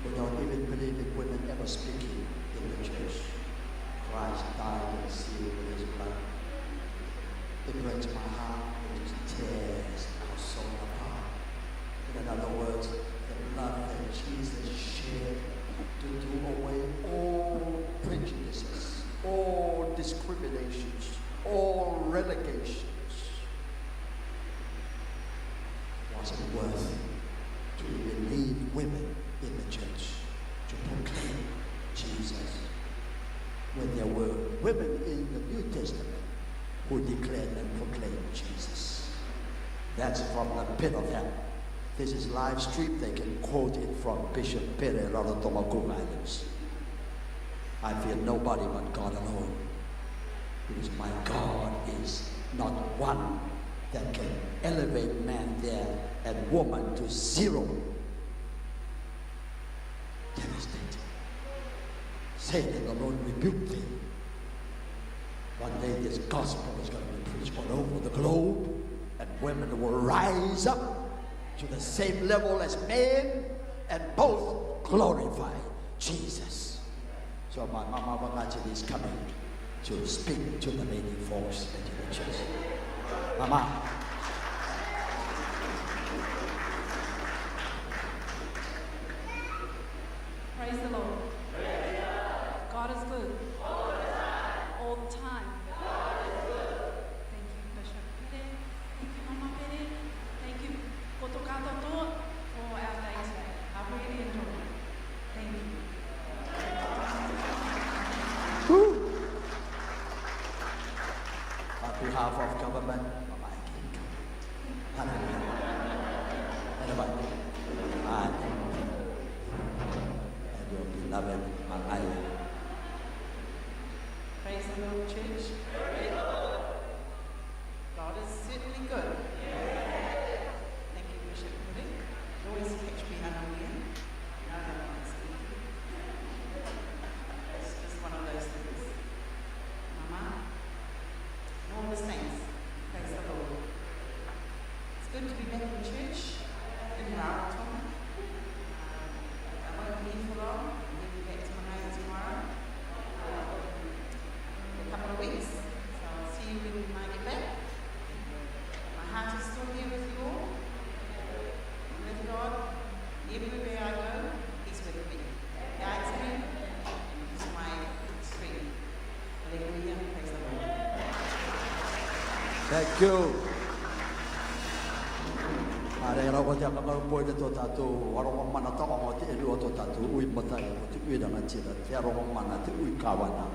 who don't even believe in women ever speaking in the church. Christ died and sealed with his blood. It breaks my heart, it tears our soul apart. In other words, the blood that Jesus shed to do away all prejudices, all discriminations, all relegations. Wasn't worth to even leave women in the church to proclaim Jesus, when there were women in the New Testament who declared and proclaimed Jesus. That's from the pit of hell. This is live stream. They can quote it from Bishop Pere Rarotonga Islands. I fear nobody but God alone, because my God is not one that can elevate man there and woman to zero. Devastating. Satan alone rebuked them. One day this gospel is going to be preached all over the globe, and women will rise up to the same level as men and both glorify Jesus. So my Mama Bagachi is coming to speak to the leading force and to the church. Mama. Praise the Lord. God is good. All the time. Thank you, Bishop Pere. Thank you, Mama Pere. Thank you, Kotokato for our day today. I really enjoyed it. Thank you. Woo. On behalf of government, hallelujah. Anyway, and your beloved Mangai. Praise the Lord, church. God is certainly good. Thank you, Bishop Woody. Always catch me unaware. No, I'm speaking. It's just one of those things. Mama, and all the saints, praise the Lord. It's good to be back in church in Rarotonga. I won't be for long. I'll be back to my home tomorrow. A couple of weeks. So I'll see you when I get back. My heart is still here with you all. With God, everywhere I go, He's with me. Guides me. He's my strength. Hallelujah. Praise the Lord. Thank you. Are ra ko te ka po de to tatu waro mana ta ko te ru to tatu ui mata ya te ui da tira te ro mana te ui kawana.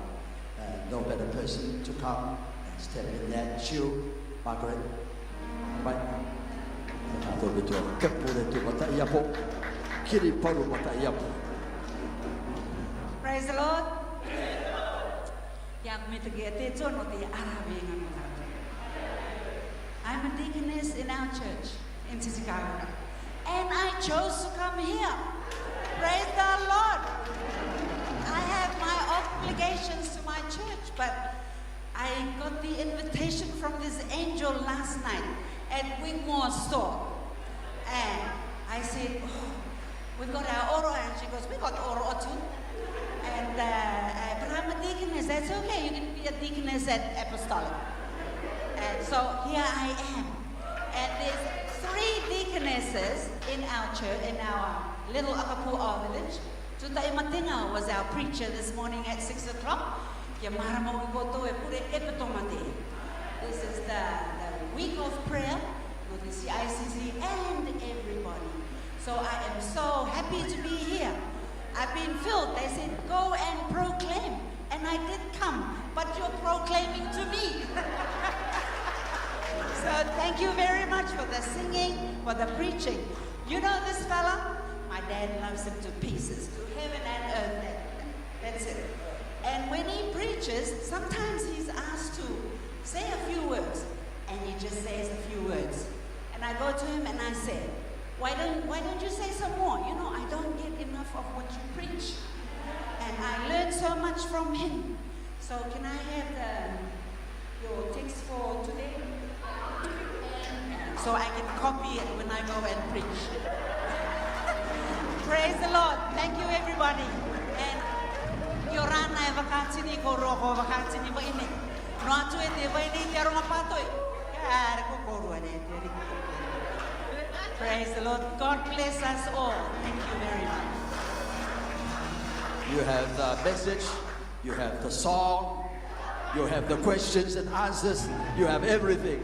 No better person to come and step in that shoe, Margaret. Right. Tatu betu ke po de tu mata ya po kiri paru mata ya po. Praise the Lord. Yang me te ge te tono te arabe ngam tatu. I'm a deaconess in our church in Titicaca. And I chose to come here. Praise the Lord. I have my obligations to my church, but I got the invitation from this angel last night at Wigmore store. And I said, oh, we've got our oro, and she goes, we got oro too. And but I'm a deaconess. That's okay. You can be a deaconess at Apostolic. And so here I am. And there's 3 deaconesses in our church, in our little Akapua village. Tutai Matinga was our preacher this morning at 6 o'clock. This is the week of prayer with the CICC and everybody. So I am so happy to be here. I've been filled. They said, go and proclaim. And I did come, but you're proclaiming to me. So thank you very much for the singing, for the preaching. You know this fella? My dad loves him to pieces, to heaven and earth. That's it. And when he preaches, sometimes he's asked to say a few words, and he just says a few words. And I go to him and I say, why don't you say some more? You know, I don't get enough of what you preach. And I learned so much from him. So can I have your text for today? So I can copy it when I go and preach. Praise the Lord. Thank you, everybody. And Yorana vakatini ko roko vakatini ba ini. No atu ete ba ini tiaro ngapatoi. Kare ko koru ane. Praise the Lord. God bless us all. Thank you very much. You have the message, you have the song, you have the questions and answers, you have everything.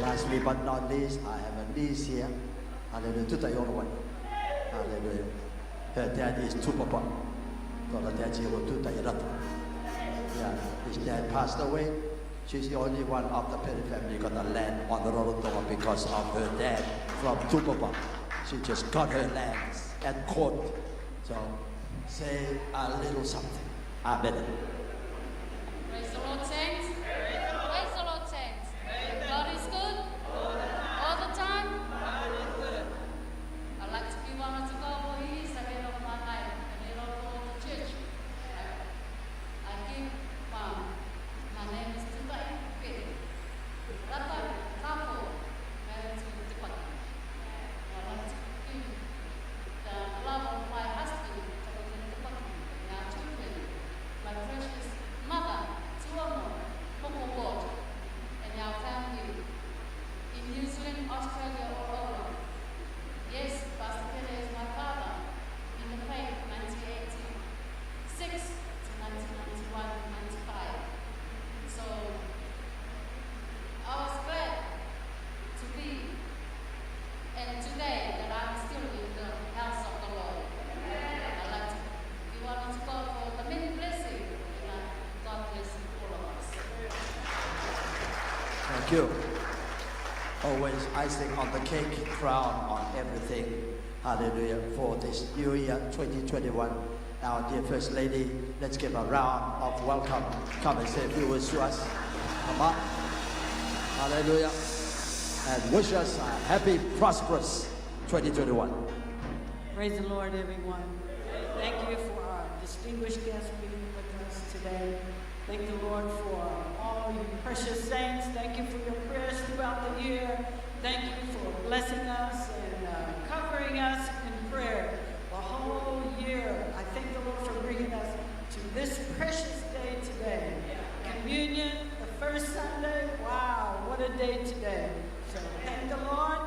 Lastly but not least, I have a niece here. Hallelujah. Tuta yorwan. Hallelujah. Her dad is Tupapa. Tola dad is Tuta Irata. Yeah, his dad passed away. She's the only one of the Perry family got a land on the Rarotonga because of her dad from Tupapa. She just got her lands at court. So say a little something. Amen. Praise the Lord, saints. Praise the Lord, saints. God is good all the time. I'd like to give honor to God for He is the head of my life and the head of the church. I give my name is Tutai Pere. Rata Kapo, married to Tipati. I'd like to give the Thank you. Always icing on the cake, crown on everything. Hallelujah. For this new year 2021. Our dear First Lady, let's give a round of welcome. Come and say a few words to us. Come on. Hallelujah. And wish us a happy, prosperous 2021. Praise the Lord, everyone. Thank you for our distinguished guests being with us today. Thank the Lord for all you precious saints. Thank you for your prayers throughout the year. Thank you for blessing us and covering us in prayer the whole year. I thank the Lord for bringing us to this precious day today. Communion, the first Sunday. Wow, what a day today. So thank the Lord,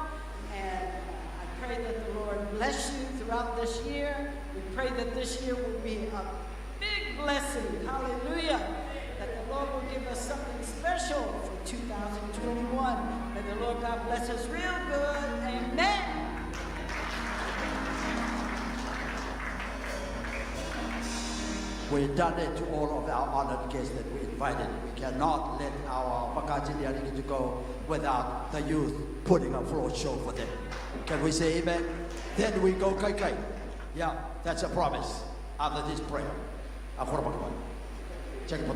and I pray that the Lord bless you throughout this year. We pray that this year will be a big blessing. Hallelujah. That the Lord will give us something special for 2021. May the Lord God bless us real good. Amen. We've done it to all of our honored guests that we invited. We cannot let our Pakatiliani to go without the youth putting a floor show for them. Can we say amen? Then we go kai. Yeah, that's a promise after this prayer. Check it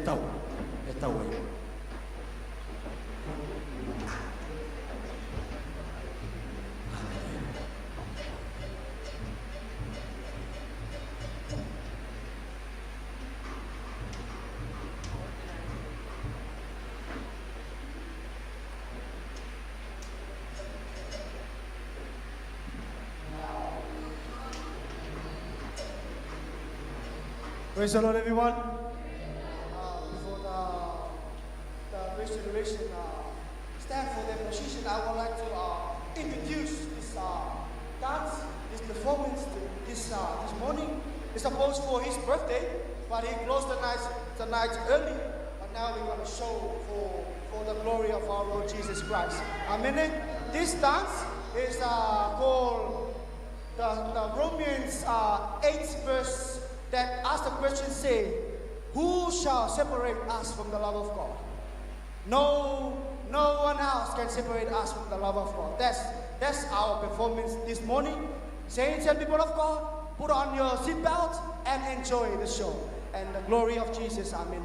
out. Ito way. Praise the Lord, everyone. Before the Grace Generation stand for their position, I would like to introduce this dance, this performance this morning. It's supposed for his birthday, but he closed the night early. But now we're going to show for the glory of our Lord Jesus Christ. Amen. This dance is called the Romans 8 verse. That asks the question, say, who shall separate us from the love of God? No one else can separate us from the love of God. That's our performance this morning. Saints and people of God, put on your seatbelt and enjoy the show. And the glory of Jesus, amen.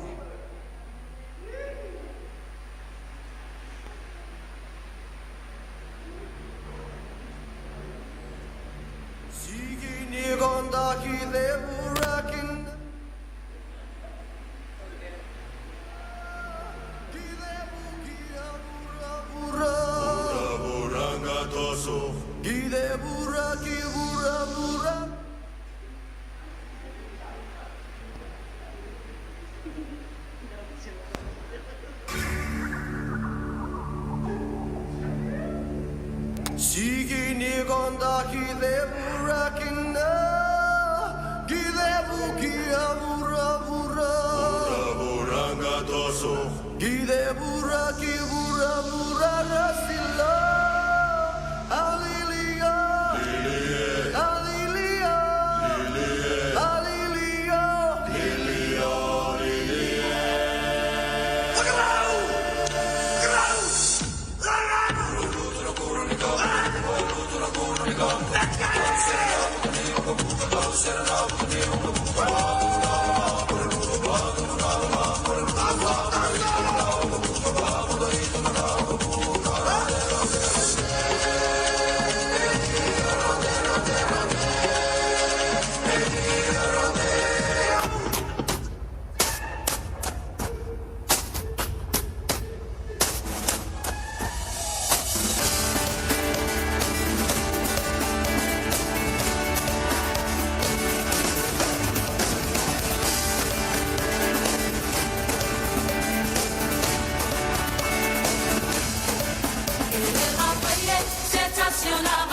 Sensacional,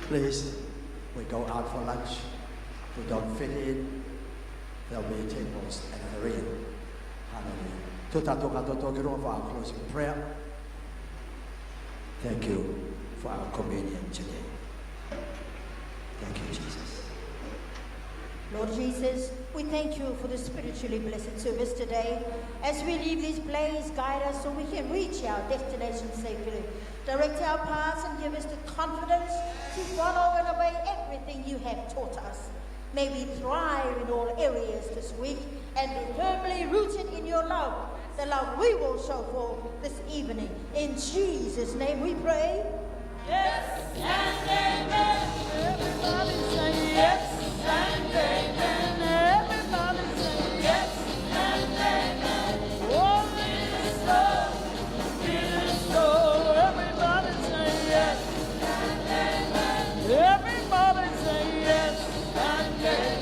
Please, we go out for lunch. We don't fit in. There'll be tables at the end. Hallelujah. For our closing prayer. Thank you for our communion today. Thank you, Jesus. Lord Jesus, we thank you for the spiritually blessed service today. As we leave this place, guide us so we can reach our destination safely. Direct our paths and give us the confidence to follow and obey everything you have taught us. May we thrive in all areas this week and be firmly rooted in your love, the love we will show forth this evening. In Jesus' name we pray. Yes and amen. Everybody say yes and amen. Everybody say yes and amen. Oh, it is so. It is so. Everybody say yes and amen. Everybody say yes and amen.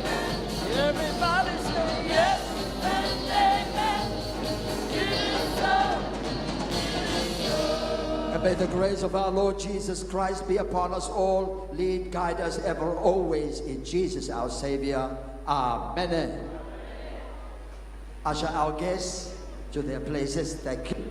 Everybody say yes and amen. It is so. And may the grace of our Lord Jesus Christ be upon us all, lead, guide us ever, always, in Jesus our Savior. Amen. Usher our guests to their places. Thank you.